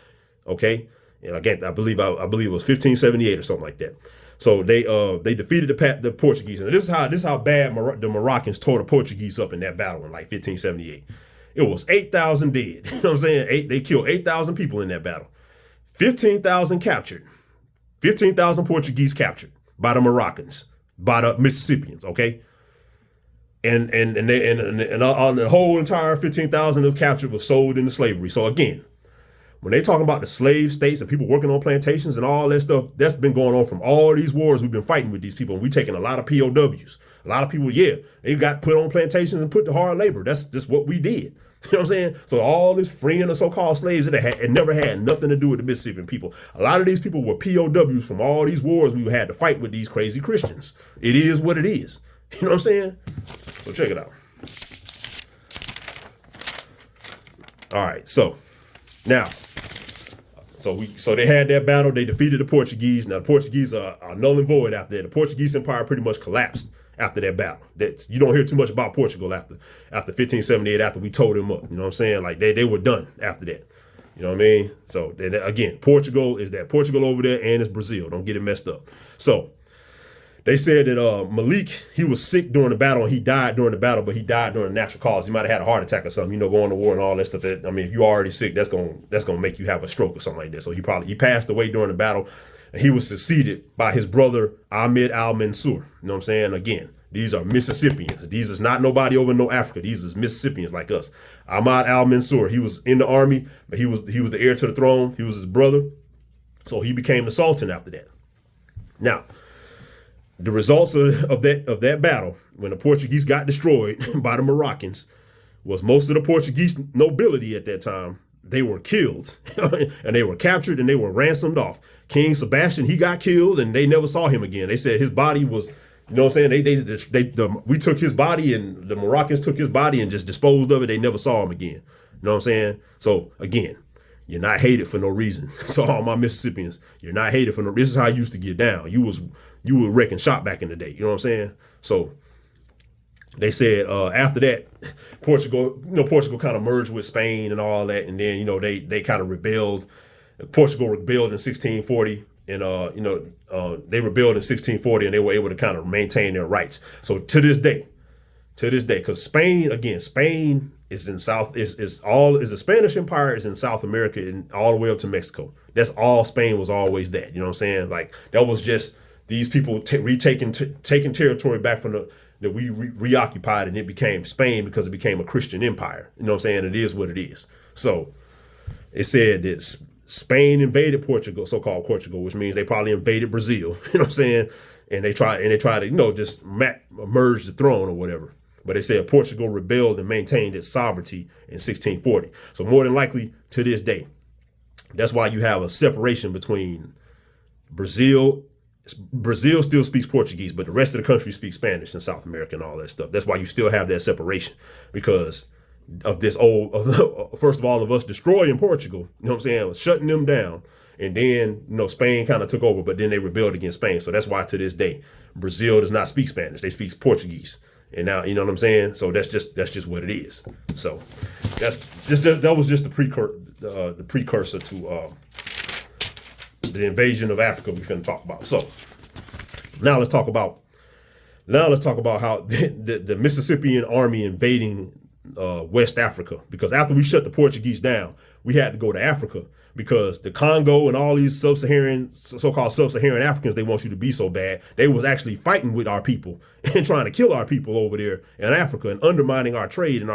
And again, I believe it was 1578 or something like that. So they defeated the Portuguese. And this is how bad the Moroccans tore the Portuguese up in that battle in like 1578. It was 8,000 dead. You know what I'm saying? They killed 8,000 people in that battle. 15,000 captured. 15,000 Portuguese captured by the Moroccans, by the Mississippians, okay? And the whole entire 15,000 of captured was sold into slavery. So again, when they talking about the slave states and people working on plantations and all that stuff, that's been going on from all these wars we've been fighting with these people. And we taking a lot of POWs. A lot of people, they got put on plantations and put to hard labor. That's just what we did. You know what I'm saying? So all this freeing of so-called slaves, it never had nothing to do with the Mississippian people. A lot of these people were POWs from all these wars we had to fight with these crazy Christians. It is what it is. You know what I'm saying? So check it out. All right, so now, so they had that battle. They defeated the Portuguese. Now the Portuguese are null and void after that. The Portuguese Empire pretty much collapsed after that battle. You don't hear too much about Portugal after 1578, after we tore them up. You know what I'm saying? Like they were done after that. You know what I mean? So again, Portugal is that Portugal over there, and it's Brazil. Don't get it messed up. So they said that Malik, he was sick during the battle and he died during the battle, but he died during a natural cause. He might have had a heart attack or something, going to war and all that stuff. If you're already sick, that's gonna make you have a stroke or something like that. So he passed away during the battle, and he was succeeded by his brother Ahmed Al-Mansur. You know what I'm saying? Again, these are Mississippians. These is not nobody over no Africa. These is Mississippians like us. Ahmad Al-Mansur, he was in the army, but he was the heir to the throne. He was his brother, so he became the sultan after that. Now, the results of that battle, when the Portuguese got destroyed by the Moroccans, was most of the Portuguese nobility at that time, they were killed and they were captured and they were ransomed off. King Sebastian, he got killed and they never saw him again. They said his body was, you know what I'm saying? We took his body and the Moroccans took his body and just disposed of it. They never saw him again. You know what I'm saying? So again, you're not hated for no reason. So all my Mississippians, you're not hated for no. This is how you used to get down. You were wrecking shop back in the day. You know what I'm saying? So they said after that, Portugal kind of merged with Spain and all that, and then they kind of rebelled. Portugal rebelled in 1640, and they rebelled in 1640, and they were able to kind of maintain their rights. So to this day, because Spain is in the Spanish Empire is in South America and all the way up to Mexico. That's all Spain was always that. You know what I'm saying? Like that was just these people taking territory back from that we reoccupied, and it became Spain because it became a Christian empire. You know what I'm saying? It is what it is. So it said that Spain invaded Portugal, so-called Portugal, which means they probably invaded Brazil. You know what I'm saying? and they try to just merge the throne or whatever. But they said Portugal rebelled and maintained its sovereignty in 1640. So more than likely to this day, that's why you have a separation between Brazil. Brazil still speaks Portuguese, but the rest of the country speaks Spanish in South America and all that stuff. That's why you still have that separation, because of this first of all, of us destroying Portugal, you know what I'm saying, shutting them down. And then, Spain kind of took over, but then they rebelled against Spain. So that's why to this day, Brazil does not speak Spanish. They speak Portuguese. And now, you know what I'm saying? So that's just what it is. So that was just the precursor to the invasion of Africa we're going to talk about. So now let's talk about how the Mississippian army invading West Africa, because after we shut the Portuguese down, we had to go to Africa, because the Congo and all these so-called sub-Saharan Africans, they want you to be so bad. They was actually fighting with our people and trying to kill our people over there in Africa and undermining our trade and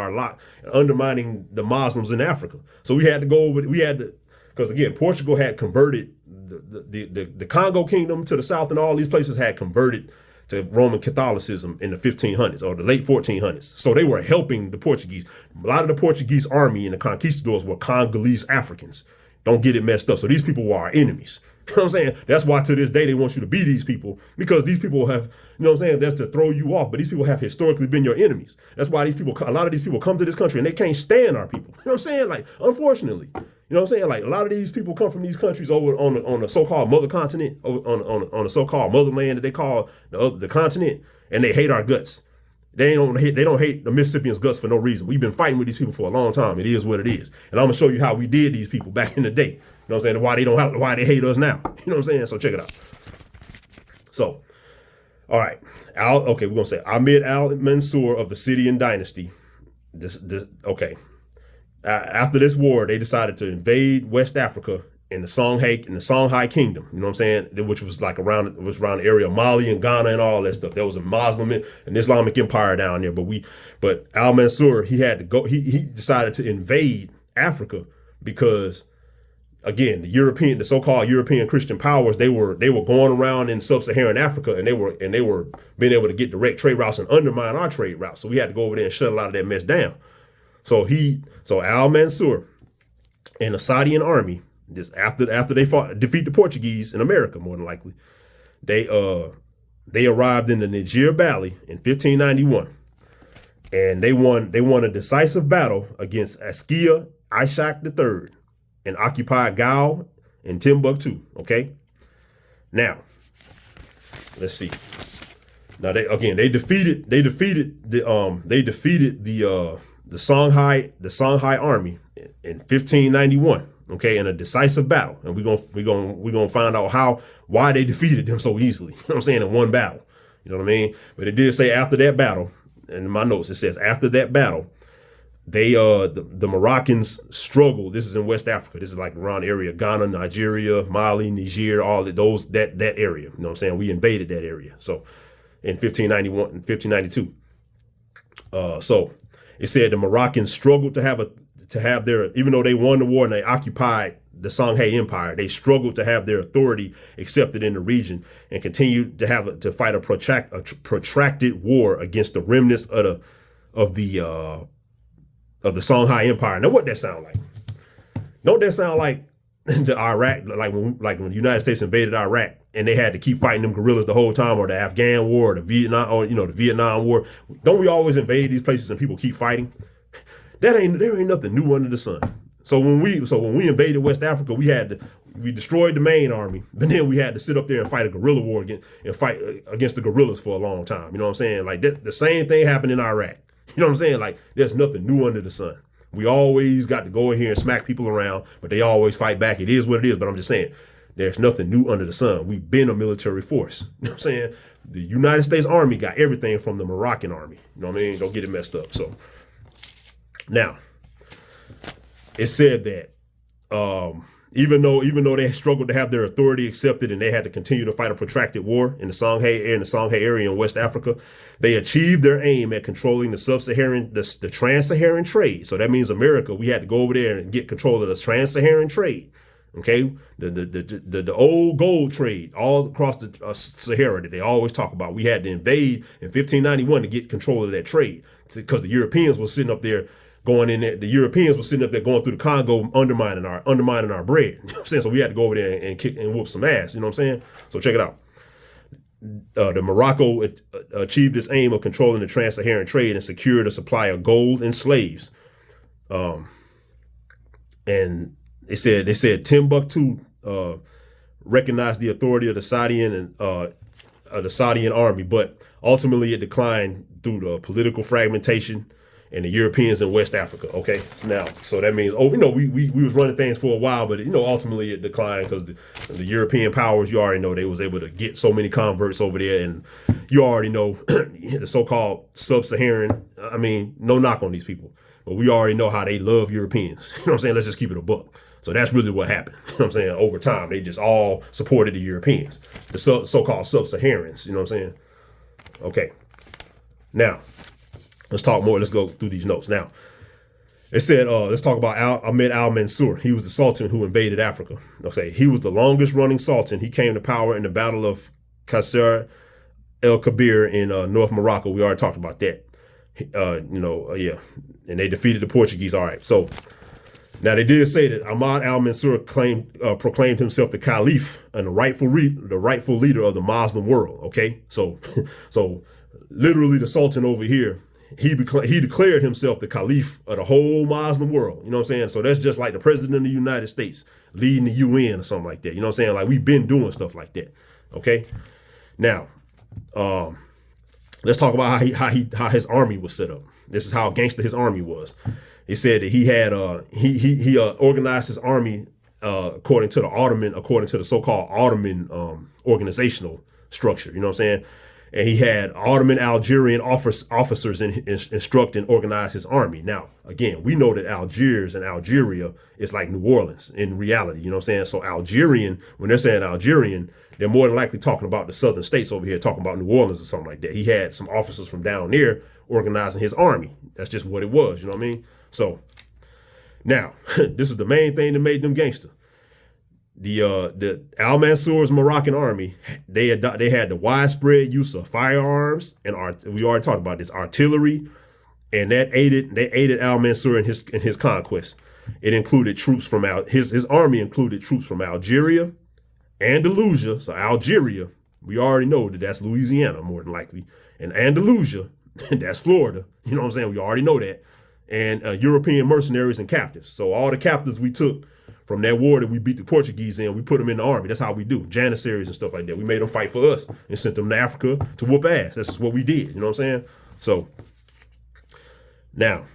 undermining the Muslims in Africa. So we had to go over, because again, Portugal had converted the Congo kingdom to the south, and all these places had converted to Roman Catholicism in the 1500s or the late 1400s. So they were helping the Portuguese. A lot of the Portuguese army and the conquistadors were Congolese Africans. Don't get it messed up. So these people were our enemies. You know what I'm saying? That's why to this day they want you to be these people, because these people have, you know what I'm saying, that's to throw you off. But these people have historically been your enemies. That's why a lot of these people come to this country and they can't stand our people. You know what I'm saying? Like, unfortunately, you know what I'm saying? Like, a lot of these people come from these countries over on the so-called mother continent, on the so-called motherland that they call the continent, and they hate our guts. They don't hate the Mississippians' guts for no reason. We've been fighting with these people for a long time. It is what it is. And I'm gonna show you how we did these people back in the day. You know what I'm saying? Why they hate us now. You know what I'm saying? So check it out. So, all right. We're gonna say Ahmed Al-Mansur of the Sidian dynasty. After this war, they decided to invade West Africa in the Songhai Kingdom, you know what I'm saying, which was around the area of Mali and Ghana and all that stuff. There was a Muslim and Islamic empire down there, but Al-Mansur, he had to go. He decided to invade Africa because, again, the so-called European Christian powers, they were going around in sub-Saharan Africa, and they were being able to get direct trade routes and undermine our trade routes. So we had to go over there and shut a lot of that mess down. So Al-Mansur and the Saadian army, just after they defeat the Portuguese in America, more than likely, they arrived in the Niger Valley in 1591, and they won a decisive battle against Askia Ishak III and occupied Gao and Timbuktu. Okay, now let's see. Now they defeated the Songhai army in 1591. Okay, in a decisive battle, and we're gonna find out why they defeated them so easily. You know what I'm saying? In one battle. You know what I mean? But it did say after that battle, and in my notes it says after that battle, they the Moroccans struggled. This is in West Africa. This is like around the area, Ghana, Nigeria, Mali, Niger, all of those that area. You know what I'm saying? We invaded that area. So in 1591 and 1592. So it said the Moroccans struggled to have their, even though they won the war and they occupied the Songhai Empire, they struggled to have their authority accepted in the region and continued to fight a protracted war against the remnants of the Songhai Empire. Now, what that sound like? Don't that sound like the Iraq, like when the United States invaded Iraq and they had to keep fighting them guerrillas the whole time, or the Afghan war, or the Vietnam War? Don't we always invade these places and people keep fighting? There ain't nothing new under the sun. So when we invaded West Africa, we destroyed the main army, but then we had to sit up there and fight a guerrilla war against the guerrillas for a long time. You know what I'm saying? Like the same thing happened in Iraq. You know what I'm saying? Like, there's nothing new under the sun. We always got to go in here and smack people around, but they always fight back. It is what it is. But I'm just saying, there's nothing new under the sun. We've been a military force. You know what I'm saying? The United States Army got everything from the Moroccan army. You know what I mean? Don't get it messed up. So now, it said that even though they struggled to have their authority accepted and they had to continue to fight a protracted war in the Songhai area in West Africa, they achieved their aim at controlling the trans-Saharan trade. So that means America, we had to go over there and get control of the trans-Saharan trade. Okay, the old gold trade all across the Sahara that they always talk about. We had to invade in 1591 to get control of that trade because the Europeans were sitting up there going in there. The Europeans were sitting up there going through the Congo, undermining our bread. You know what I'm saying? So we had to go over there and kick and whoop some ass. You know what I'm saying? So check it out. The Morocco achieved its aim of controlling the trans-Saharan trade and secured a supply of gold and slaves. And they said Timbuktu recognized the authority of the Saadian army, but ultimately it declined due to political fragmentation and the Europeans in West Africa. Okay, so that means we was running things for a while, but ultimately it declined because the European powers, you already know, they was able to get so many converts over there, and you already know the so-called sub-Saharan. I mean, no knock on these people, but we already know how they love Europeans. You know what I'm saying? Let's just keep it a buck. So that's really what happened. You know what I'm saying? Over time, they just all supported the Europeans, the so-called sub-Saharans. You know what I'm saying? Okay. Now, let's talk more. Let's go through these notes. Now, it said, let's talk about Ahmed al-Mansur. He was the sultan who invaded Africa. Okay. He was the longest running sultan. He came to power in the Battle of Qasr el-Kabir in North Morocco. We already talked about that. Yeah. And they defeated the Portuguese. All right. So, now they did say that Ahmad al-Mansur proclaimed himself the caliph and the rightful leader of the Muslim world. Okay, so literally the sultan over here, he declared himself the caliph of the whole Muslim world. You know what I'm saying? So that's just like the president of the United States leading the UN or something like that. You know what I'm saying? Like we've been doing stuff like that. Okay, now let's talk about how his army was set up. This is how gangster his army was. He said that he had he organized his army according to the so-called Ottoman organizational structure. You know what I'm saying? And he had Ottoman Algerian officers instruct and organize his army. Now, again, we know that Algiers and Algeria is like New Orleans in reality. You know what I'm saying? So Algerian, when they're saying Algerian, they're more than likely talking about the southern states over here, talking about New Orleans or something like that. He had some officers from down there organizing his army. That's just what it was. You know what I mean? So now this is the main thing that made them gangster. The Al-Mansur's Moroccan army, they had the widespread use of firearms and we already talked about this, artillery, and they aided Al-Mansur in his conquest. It included troops from his army included troops from Algeria, Andalusia. So Algeria, we already know that's Louisiana more than likely, and Andalusia, that's Florida. You know what I'm saying? We already know that. And European mercenaries and captives. So all the captives we took from that war that we beat the Portuguese in, we put them in the army. That's how we do. Janissaries and stuff like that. We made them fight for us and sent them to Africa to whoop ass. That's just what we did. You know what I'm saying? So now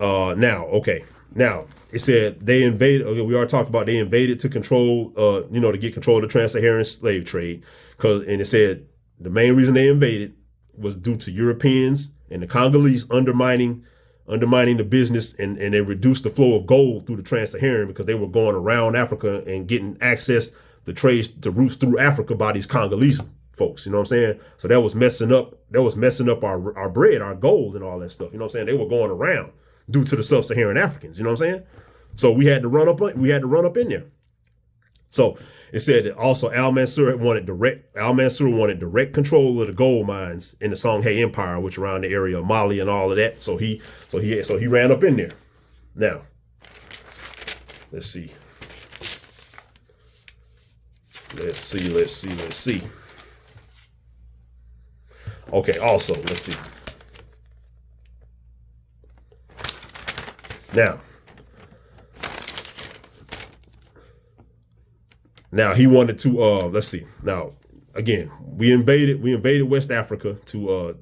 okay. Now it said they invaded. Okay, we already talked about they invaded to control, to get control of the trans-Saharan slave trade. And it said the main reason they invaded was due to Europeans and the Congolese undermining the business, and they reduced the flow of gold through the trans-Saharan because they were going around Africa and getting access to trade to routes through Africa by these Congolese folks. You know what I'm saying? So that was messing up our bread, our gold, and all that stuff. You know what I'm saying? They were going around due to the sub-Saharan Africans. You know what I'm saying? So we had to run up in there. So it said that also Al-Mansur wanted direct control of the gold mines in the Songhai Empire, which around the area of Mali and all of that. So he ran up in there. Now, let's see. Okay, also, let's see. Now he wanted to let's see. Now again, we invaded West Africa to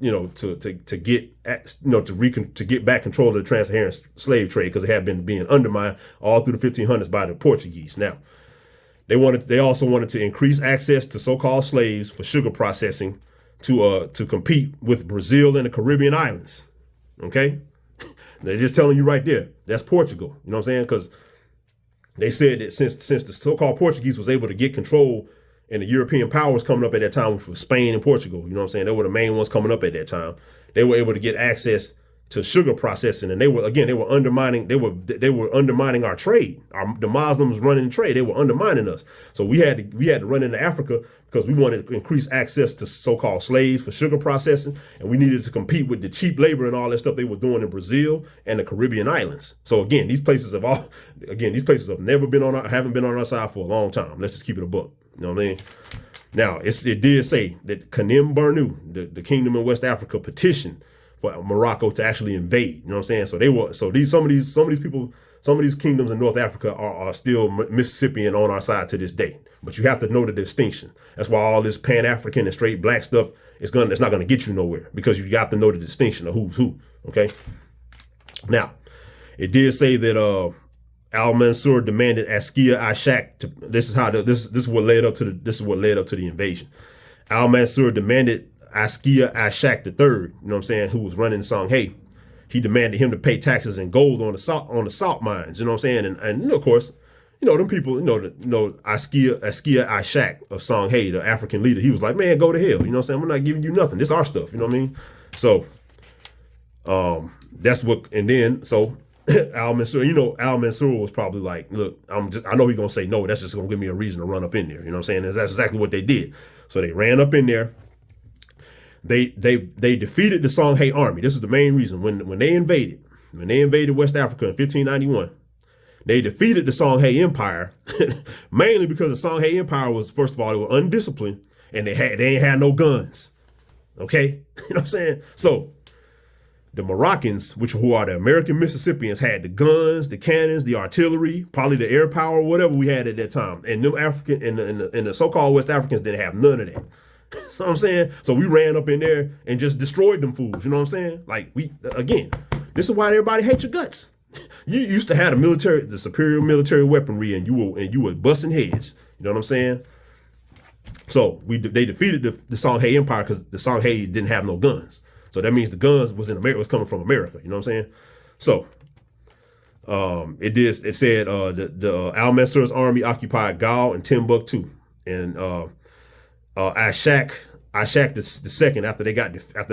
get back control of the trans-Saharan slave trade because it had been being undermined all through the 1500s by the Portuguese. Now they also wanted to increase access to so-called slaves for sugar processing to compete with Brazil and the Caribbean islands. Okay, they're just telling you right there. That's Portugal. You know what I'm saying? Because they said that since the so-called Portuguese was able to get control and the European powers coming up at that time, which was Spain and Portugal, you know what I'm saying? They were the main ones coming up at that time. They were able to get access to sugar processing, and they were undermining our trade. The Muslims running the trade, they were undermining us. So we had to run into Africa because we wanted to increase access to so-called slaves for sugar processing, and we needed to compete with the cheap labor and all that stuff they were doing in Brazil and the Caribbean islands. So again, these places have never been haven't been on our side for a long time. Let's just keep it a buck. You know what I mean? Now it did say that Kanem Bornu, the kingdom in West Africa, petitioned for Morocco to actually invade. You know what I'm saying? So some of these kingdoms in North Africa are still Mississippian on our side to this day. But you have to know the distinction. That's why all this Pan-African and straight black stuff it's not gonna get you nowhere, because you got to know the distinction of who's who. Okay. Now, it did say that Al-Mansur demanded Askia Ishaq to. This is what led up to the invasion. Al-Mansur demanded Askia Ishaq III, you know what I'm saying, who was running the Songhai. He demanded him to pay taxes in gold on the salt mines, you know what I'm saying, and of course, them people, Askia Ishaq of Songhai, the African leader, he was like, man, go to hell, you know what I'm saying, we're not giving you nothing, this is our stuff, you know what I mean. So that's what, and then so Al-Mansur, Al-Mansur was probably like, look, I know he's gonna say no, that's just gonna give me a reason to run up in there, you know what I'm saying. That's exactly what they did. So they ran up in there. They defeated the Songhai army. This is the main reason. When they invaded West Africa in 1591, they defeated the Songhai Empire, mainly because the Songhai Empire was, first of all, they were undisciplined, and they ain't had no guns. Okay? You know what I'm saying? So the Moroccans, who are the American Mississippians, had the guns, the cannons, the artillery, probably the air power, whatever we had at that time. And them African and the so-called West Africans didn't have none of that. You know what I'm saying? So we ran up in there and just destroyed them fools. You know what I'm saying? Like, this is why everybody hates your guts. You used to have the superior military weaponry, and you were busting heads. You know what I'm saying? So they defeated the Songhai Empire because the Songhai didn't have no guns. So that means the guns was coming from America. You know what I'm saying? So it said the Al-Mansur's army occupied Gao and Timbuktu, and Ishaq the second, after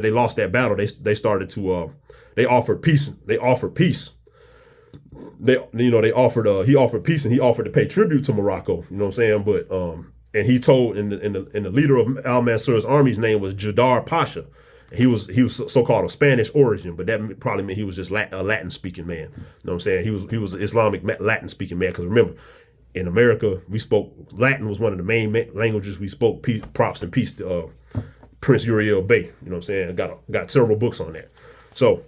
they lost that battle, they started to he offered peace. He offered peace, and he offered to pay tribute to Morocco. You know what I'm saying? But and he told, and the leader of Al-Mansur's army's name was Jadar Pasha. He was so-called of Spanish origin, but that probably meant he was just a Latin speaking man. You know what I'm saying? He was an Islamic Latin speaking man, because remember, in America, Latin was one of the main languages we spoke. Props and peace to Prince Uriel Bey. You know what I'm saying? Got several books on that. So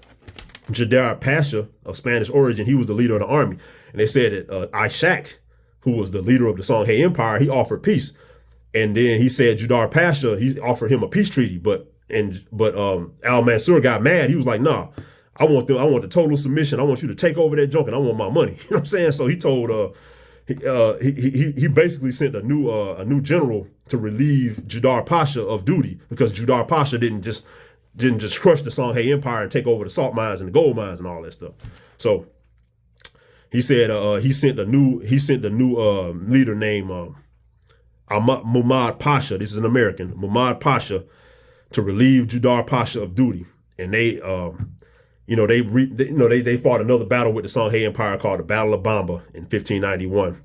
Jadar Pasha of Spanish origin, he was the leader of the army. And they said that Ishaq, who was the leader of the Songhai Empire, he offered peace. And then he said Jadar Pasha, he offered him a peace treaty, but Al-Mansur got mad. He was like, nah, I want the total submission. I want you to take over that junk, and I want my money. You know what I'm saying? So he told he basically sent a new general to relieve Jadar Pasha of duty, because Jadar Pasha didn't just crush the Songhai Empire and take over the salt mines and the gold mines and all that stuff. So he said he sent a new leader named Muhammad Pasha. This is an American, Muhammad Pasha, to relieve Jadar Pasha of duty. And they fought another battle with the Songhai Empire called the Battle of Bamba in 1591.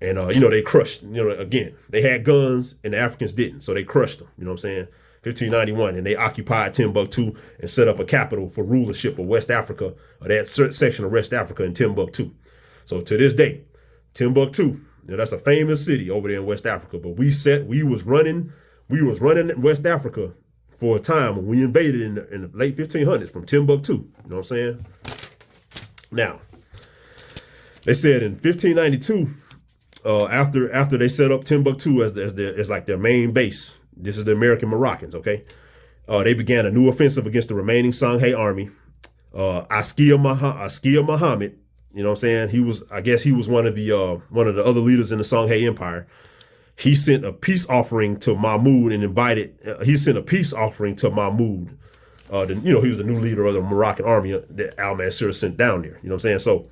And, they crushed, again, they had guns and the Africans didn't. So they crushed them, you know what I'm saying? 1591. And they occupied Timbuktu and set up a capital for rulership of West Africa, or that section of West Africa in Timbuktu. So to this day, Timbuktu, that's a famous city over there in West Africa. But we was running West Africa for a time when we invaded in the late 1500s from Timbuktu. You know what I'm saying? Now, they said in 1592, after they set up Timbuktu as like their main base, this is the American Moroccans, okay? They began a new offensive against the remaining Songhai army. Askia Muhammad, you know what I'm saying? He was one of the other leaders in the Songhai Empire. He sent a peace offering to Mahmud and invited. He was a new leader of the Moroccan army that Al-Mansur sent down there. You know what I'm saying?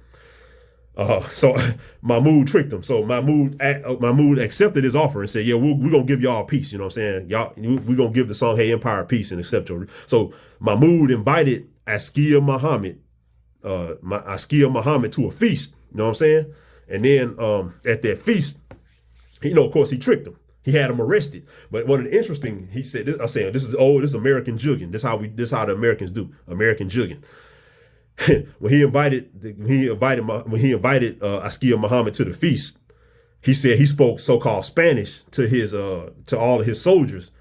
So Mahmud tricked him. So Mahmud accepted his offer and said, "Yeah, we're gonna give y'all peace." You know what I'm saying? We're gonna give the Songhai Empire peace and accept your. So Mahmud invited Askia Muhammad to a feast. You know what I'm saying? And then at that feast, of course, he tricked him. He had him arrested. But one of the interesting, he said, I'm saying, this is American jugging. This how the Americans do, American jugging. when he invited Askia Muhammad to the feast, he said he spoke so-called Spanish to all of his soldiers,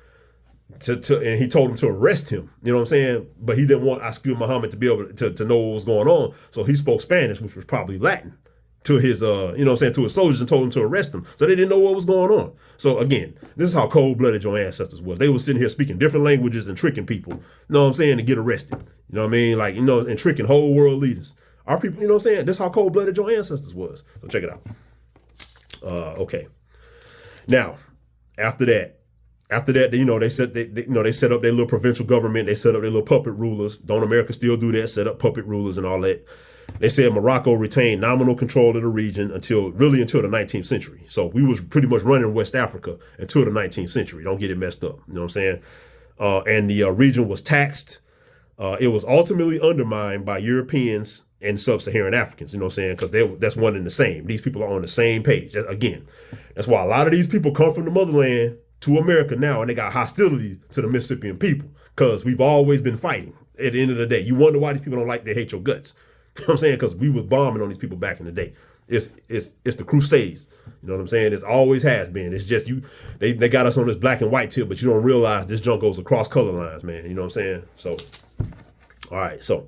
and he told them to arrest him. You know what I'm saying? But he didn't want Askia Muhammad to be able to know what was going on, so he spoke Spanish, which was probably Latin, to his to his soldiers, and told them to arrest him. So they didn't know what was going on. So again, this is how cold-blooded your ancestors was. They were sitting here speaking different languages and tricking people, you know what I'm saying, to get arrested. You know what I mean? And tricking whole world leaders. Our people, you know what I'm saying? This is how cold-blooded your ancestors was. So check it out. Okay. Now, after that, they set up their little provincial government. They set up their little puppet rulers. Don't America still do that? Set up puppet rulers and all that. They said Morocco retained nominal control of the region until the 19th century. So we was pretty much running West Africa until the 19th century. Don't get it messed up. You know what I'm saying? And the region was taxed. It was ultimately undermined by Europeans and sub-Saharan Africans. You know what I'm saying? Because that's one and the same. These people are on the same page. Again, that's why a lot of these people come from the motherland to America now, and they got hostility to the Mississippian people because we've always been fighting. At the end of the day, you wonder why these people they hate your guts. You know what I'm saying? Because we was bombing on these people back in the day. It's the Crusades. You know what I'm saying? It always has been. It's just they got us on this black and white tip, but you don't realize this junk goes across color lines, man. You know what I'm saying? So, all right. So,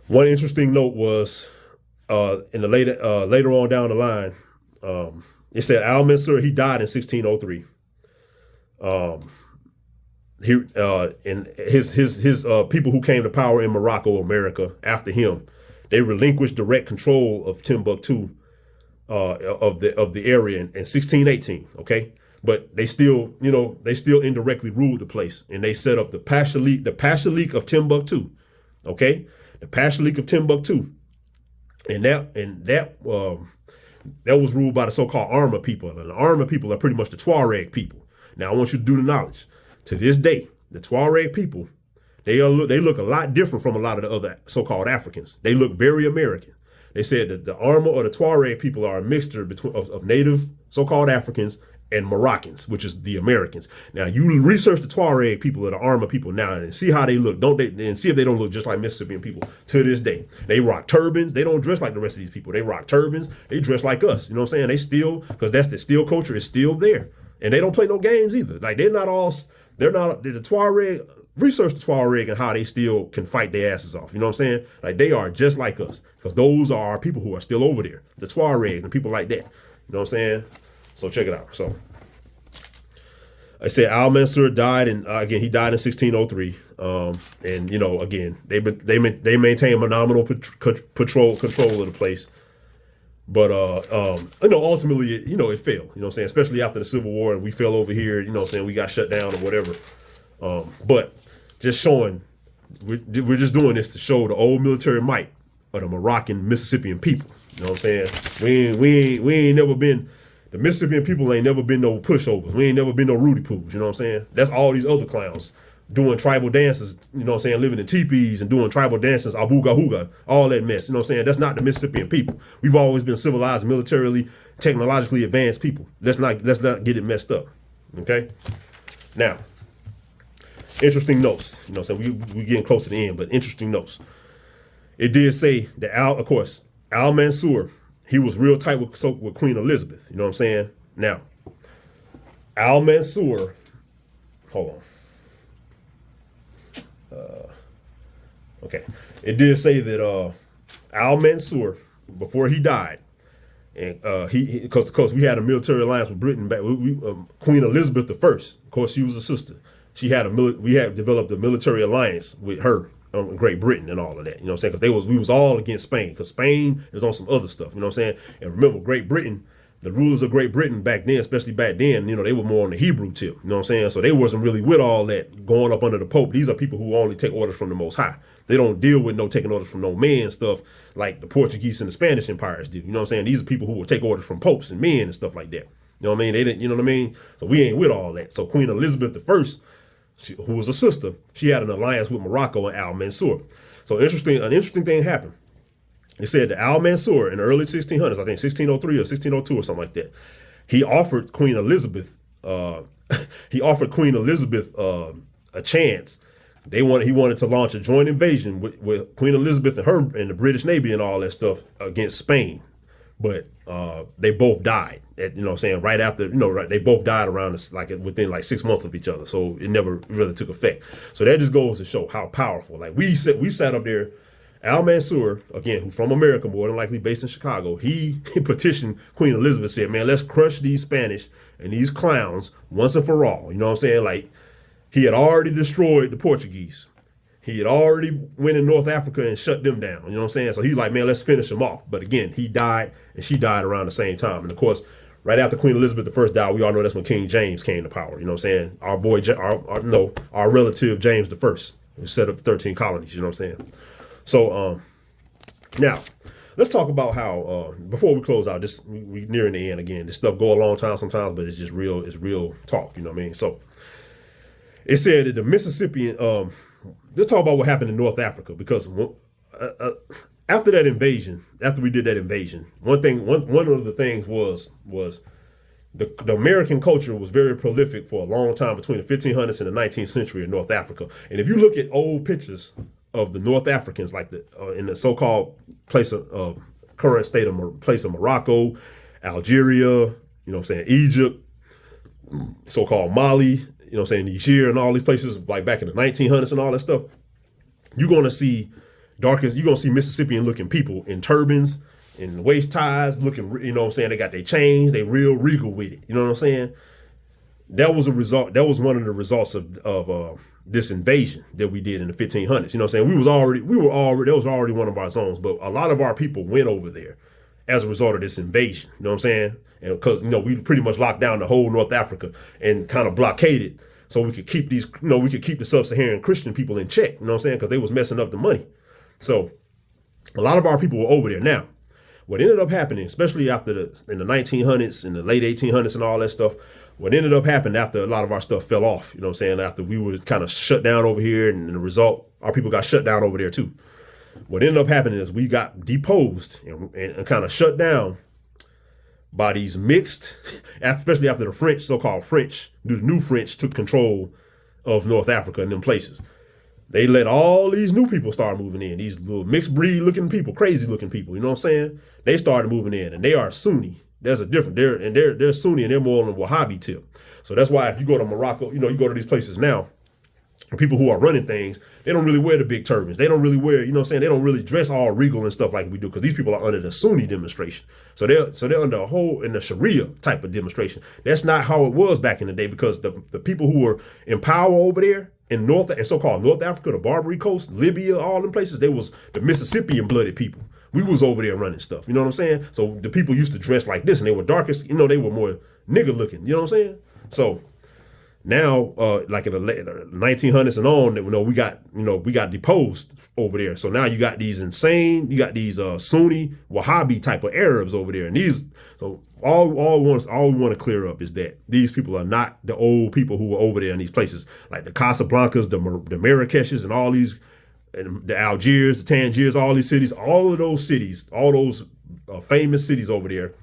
one interesting note was in the later on down the line, it said Al-Mansur, he died in 1603. And his people who came to power in Morocco, America, after him, they relinquished direct control of Timbuktu, of the area in 1618. Okay, but they still indirectly ruled the place, and they set up the Pashalik of Timbuktu. Okay, the Pashalik of Timbuktu, and that was ruled by the so-called Arma people, and the Arma people are pretty much the Tuareg people. Now I want you to do the knowledge. To this day, the Tuareg people, they look a lot different from a lot of the other so-called Africans. They look very American. They said that the Arma or the Tuareg people are a mixture of native so-called Africans and Moroccans, which is the Americans. Now you research the Tuareg people or the Arma people now and see how they look, and see if they don't look just like Mississippian people to this day. They rock turbans. They don't dress like the rest of these people. They rock turbans. They dress like us. You know what I'm saying? They still, because that's the still culture is still there. And they don't play no games either. Like they're not the Tuareg, research the Tuareg and how they still can fight their asses off. You know what I'm saying? Like they are just like us, because those are our people who are still over there. The Tuaregs and people like that. You know what I'm saying? So check it out. So I said Al-Mansur died he died in 1603. And again, they maintain nominal control of the place. But ultimately, it failed. You know what I'm saying? Especially after the Civil War, and we fell over here. You know what I'm saying? We got shut down or whatever. But just showing, we're just doing this to show the old military might of the Moroccan Mississippian people. You know what I'm saying? We ain't never been. The Mississippian people ain't never been no pushovers. We ain't never been no Rudy Poos. You know what I'm saying? That's all these other clowns doing tribal dances, you know what I'm saying, living in teepees and doing tribal dances, abuga huga, all that mess, you know what I'm saying? That's not the Mississippian people. We've always been civilized, militarily, technologically advanced people. Let's not get it messed up, okay? Now, interesting notes, you know what I'm saying? We getting close to the end, but interesting notes. It did say that Al-Mansur, he was real tight with Queen Elizabeth, you know what I'm saying? Now, Al-Mansur, hold on. Okay, it did say that Al-Mansur, before he died, and because we had a military alliance with Britain back, Queen Elizabeth I, of course, she was a sister. We had developed a military alliance with her, Great Britain, and all of that. You know what I'm saying? Because we was all against Spain, because Spain is on some other stuff. You know what I'm saying? And remember, Great Britain, the rulers of Great Britain back then, especially back then, they were more on the Hebrew tip. You know what I'm saying? So they wasn't really with all that going up under the Pope. These are people who only take orders from the Most High. They don't deal with no taking orders from no man stuff like the Portuguese and the Spanish empires do. You know what I'm saying? These are people who will take orders from popes and men and stuff like that. You know what I mean? They didn't, you know what I mean? So we ain't with all that. So Queen Elizabeth I, who was a sister, she had an alliance with Morocco and Al-Mansur. So an interesting thing happened. It said that Al-Mansur in the early 1600s, I think 1603 or 1602 or something like that, he offered Queen Elizabeth a chance. He wanted to launch a joint invasion with Queen Elizabeth and her and the British Navy and all that stuff against Spain. But they both died. Right after, they both died around within 6 months of each other. So it never really took effect. So that just goes to show how powerful. Like we sat up there. Al Mansur, again, who's from America, more than likely based in Chicago, he petitioned Queen Elizabeth, said, man, let's crush these Spanish and these clowns once and for all. You know what I'm saying? Like, he had already destroyed the Portuguese. He had already went in North Africa and shut them down. You know what I'm saying? So he's like, man, let's finish him off. But again, he died and she died around the same time. And of course, right after Queen Elizabeth I died, we all know that's when King James came to power. You know what I'm saying? Our boy, our relative James I, who set up 13 colonies. You know what I'm saying? So now let's talk about how before we close out, we nearing the end again. This stuff go a long time sometimes, but it's just real. It's real talk. You know what I mean? So it said that the Mississippian. Let's talk about what happened in North Africa, because after that invasion, after we did that invasion, one of the things was the American culture was very prolific for a long time between the 1500s and the 19th century in North Africa. And if you look at old pictures of the North Africans, like in the so-called current state of place of Morocco, Algeria, you know what I'm saying, Egypt, so-called Mali, you know what I'm saying, Niger, and all these places like back in the 1900s and all that stuff, you're going to see Mississippian looking people in turbans and waist ties looking, you know what I'm saying, they got their chains, they real regal with it, you know what I'm saying? That was one of the results of this invasion that we did in the 1500s. You know what I'm saying? That was already one of our zones, but a lot of our people went over there as a result of this invasion. You know what I'm saying? And because, we pretty much locked down the whole North Africa and kind of blockaded so we could keep the sub-Saharan Christian people in check. You know what I'm saying? Because they was messing up the money. So a lot of our people were over there. Now, what ended up happening, especially in the 1900s, in the late 1800s and all that stuff, what ended up happening after a lot of our stuff fell off, you know what I'm saying, after we were kind of shut down over here, and the result, our people got shut down over there too. What ended up happening is we got deposed and kind of shut down by these mixed, especially after the French, so-called French, the new French took control of North Africa and them places. They let all these new people start moving in, these little mixed breed looking people, crazy looking people, you know what I'm saying? They started moving in, and they are Sunni. There's a different, they're Sunni, and they're more on the Wahhabi tip. So that's why if you go to Morocco, you go to these places now, people who are running things, they don't really wear the big turbans. They don't really wear, you know what I'm saying? They don't really dress all regal and stuff like we do, because these people are under the Sunni demonstration. So they're under in the Sharia type of demonstration. That's not how it was back in the day, because the people who were in power over there in so-called North Africa, the Barbary Coast, Libya, all them places, they was the Mississippian blooded people. We was over there running stuff, you know what I'm saying? So the people used to dress like this, and they were darkest, they were more nigger looking, you know what I'm saying? So now, like in the 1900s and on, we got deposed over there. So now you got these Sunni Wahhabi type of Arabs over there, and all we want to clear up is that these people are not the old people who were over there in these places, like the Casablancas, the Marrakeshes, and all these, and the Algiers, the Tangiers, all these cities, all of those cities, all those famous cities over there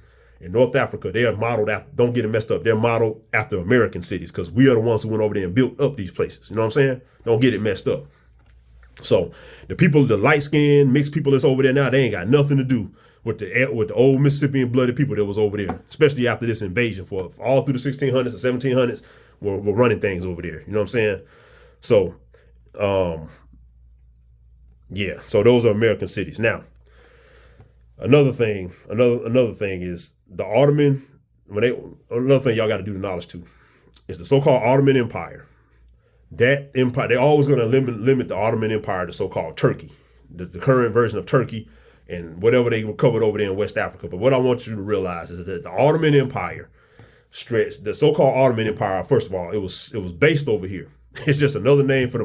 in North Africa, they are modeled after, don't get it messed up, they're modeled after American cities, because we are the ones who went over there and built up these places. You know what I'm saying? Don't get it messed up. So the light-skinned, mixed people that's over there now, they ain't got nothing to do with the old Mississippian blooded people that was over there, especially after this invasion for all through the 1600s and 1700s, were running things over there. You know what I'm saying? So, yeah, so those are American cities. Now, another thing is the Ottoman. Another thing y'all got to do the knowledge to is the so-called Ottoman Empire. That empire, they're always going to limit the Ottoman Empire to so-called Turkey, the current version of Turkey, and whatever they recovered over there in West Africa. But what I want you to realize is that the Ottoman Empire stretched. The so-called Ottoman Empire, first of all, it was based over here. It's just another name for the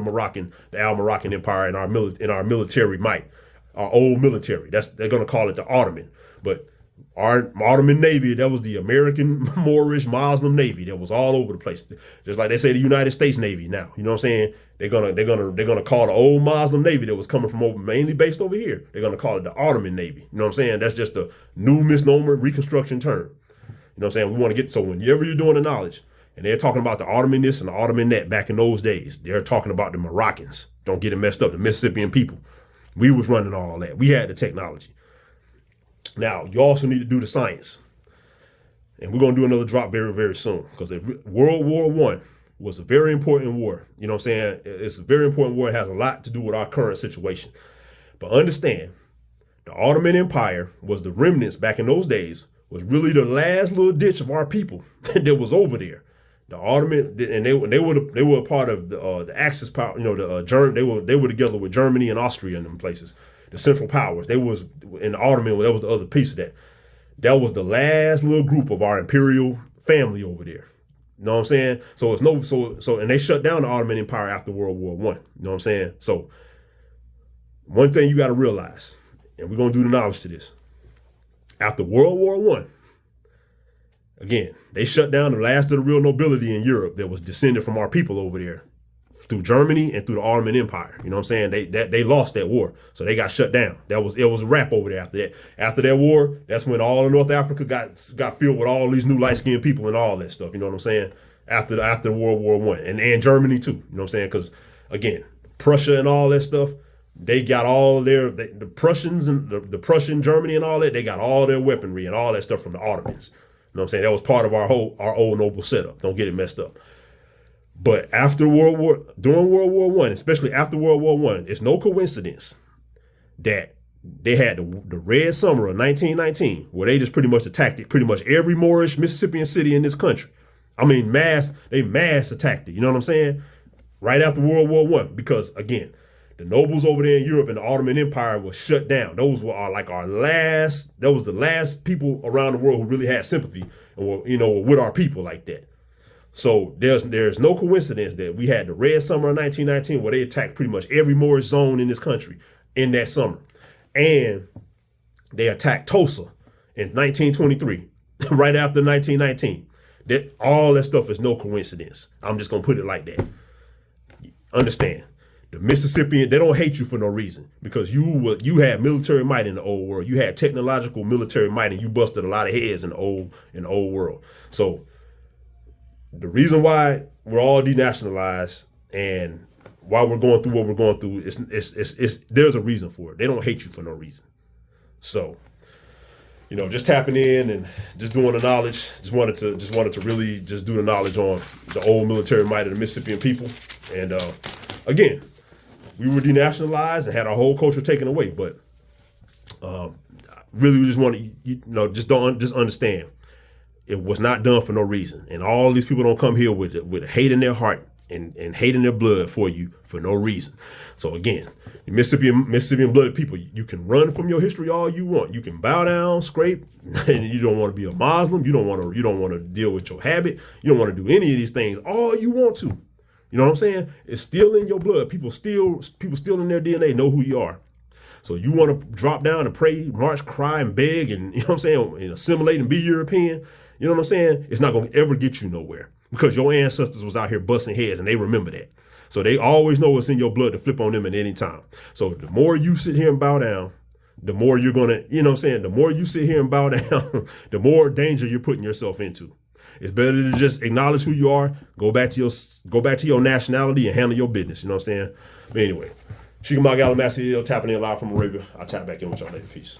Al-Moroccan Empire, in our military might, our old military. They're going to call it the Ottoman. But Our Ottoman Navy, that was the American Moorish Muslim Navy that was all over the place. Just like they say the United States Navy now. You know what I'm saying? They're gonna call the old Muslim Navy that was coming from over, mainly based over here. They're gonna call it the Ottoman Navy. You know what I'm saying? That's just a new misnomer reconstruction term. You know what I'm saying? We want to get, so whenever you're doing the knowledge and they're talking about the Ottoman this and the Ottoman that back in those days, they're talking about the Moroccans. Don't get it messed up. The Mississippian people. We was running all that. We had the technology. Now, you also need to do the science. And we're going to do another drop very, very soon. Because World War I was a very important war. You know what I'm saying? It's a very important war. It has a lot to do with our current situation. But understand, the Ottoman Empire was the remnants back in those days, was really the last little ditch of our people that was over there. The Ottoman, and they were a part of the Axis power. You know, they were together with Germany and Austria in them places. The Central Powers. They was in the Ottoman. That was the other piece of that. That was the last little group of our imperial family over there. You know what I'm saying? So it's and they shut down the Ottoman Empire after World War I. You know what I'm saying? So one thing you got to realize, and we're gonna do the knowledge to this. After World War I, again, they shut down the last of the real nobility in Europe that was descended from our people over there through Germany and through the Ottoman Empire. You know what I'm saying? They lost that war. So they got shut down. It was a wrap over there after that. After that war, that's when all of North Africa got filled with all these new light-skinned people and all that stuff. You know what I'm saying? After World War I. And Germany too. You know what I'm saying? Because again, Prussia and all that stuff, they got all the Prussians and the Prussian Germany and all that, they got all their weaponry and all that stuff from the Ottomans. You know what I'm saying? That was part of our old noble setup. Don't get it messed up. But during World War I, especially after World War I, it's no coincidence that they had the Red Summer of 1919, where they just pretty much attacked pretty much every Moorish-Mississippian city in this country. I mean, they mass attacked it. You know what I'm saying? Right after World War I, because again, the nobles over there in Europe and the Ottoman Empire was shut down. Those were that was the last people around the world who really had sympathy and were with our people like that. So there's no coincidence that we had the Red Summer of 1919 where they attacked pretty much every Moorish zone in this country in that summer. And they attacked Tulsa in 1923, right after 1919. All that stuff is no coincidence. I'm just going to put it like that. Understand, the Mississippian, they don't hate you for no reason because you had military might in the old world. You had technological military might and you busted a lot of heads in the old world. So the reason why we're all denationalized and why we're going through what we're going through is there's a reason for it. They don't hate you for no reason. So, just tapping in and just doing the knowledge. Just wanted to really just do the knowledge on the old military might of the Mississippian people. And again, we were denationalized and had our whole culture taken away. But really, we just want to just understand. It was not done for no reason. And all these people don't come here with hate in their heart and hate in their blood for you for no reason. So again, the Mississippian blooded people, you can run from your history all you want. You can bow down, scrape, and you don't want to be a Muslim. You don't want to deal with your habit. You don't want to do any of these things. All you want to. You know what I'm saying? It's still in your blood. People still in their DNA know who you are. So you want to drop down and pray, march, cry, and beg, and you know what I'm saying, and assimilate and be European. You know what I'm saying? It's not going to ever get you nowhere because your ancestors was out here busting heads and they remember that. So they always know it's in your blood to flip on them at any time. So the more you sit here and bow down, the more you're going to, you know what I'm saying? The more you sit here and bow down, the more danger you're putting yourself into. It's better to just acknowledge who you are, go back to your nationality and handle your business. You know what I'm saying? But anyway, Sheekamauga Alamassee-El tapping in live from Arabia. I'll tap back in with y'all later. Peace.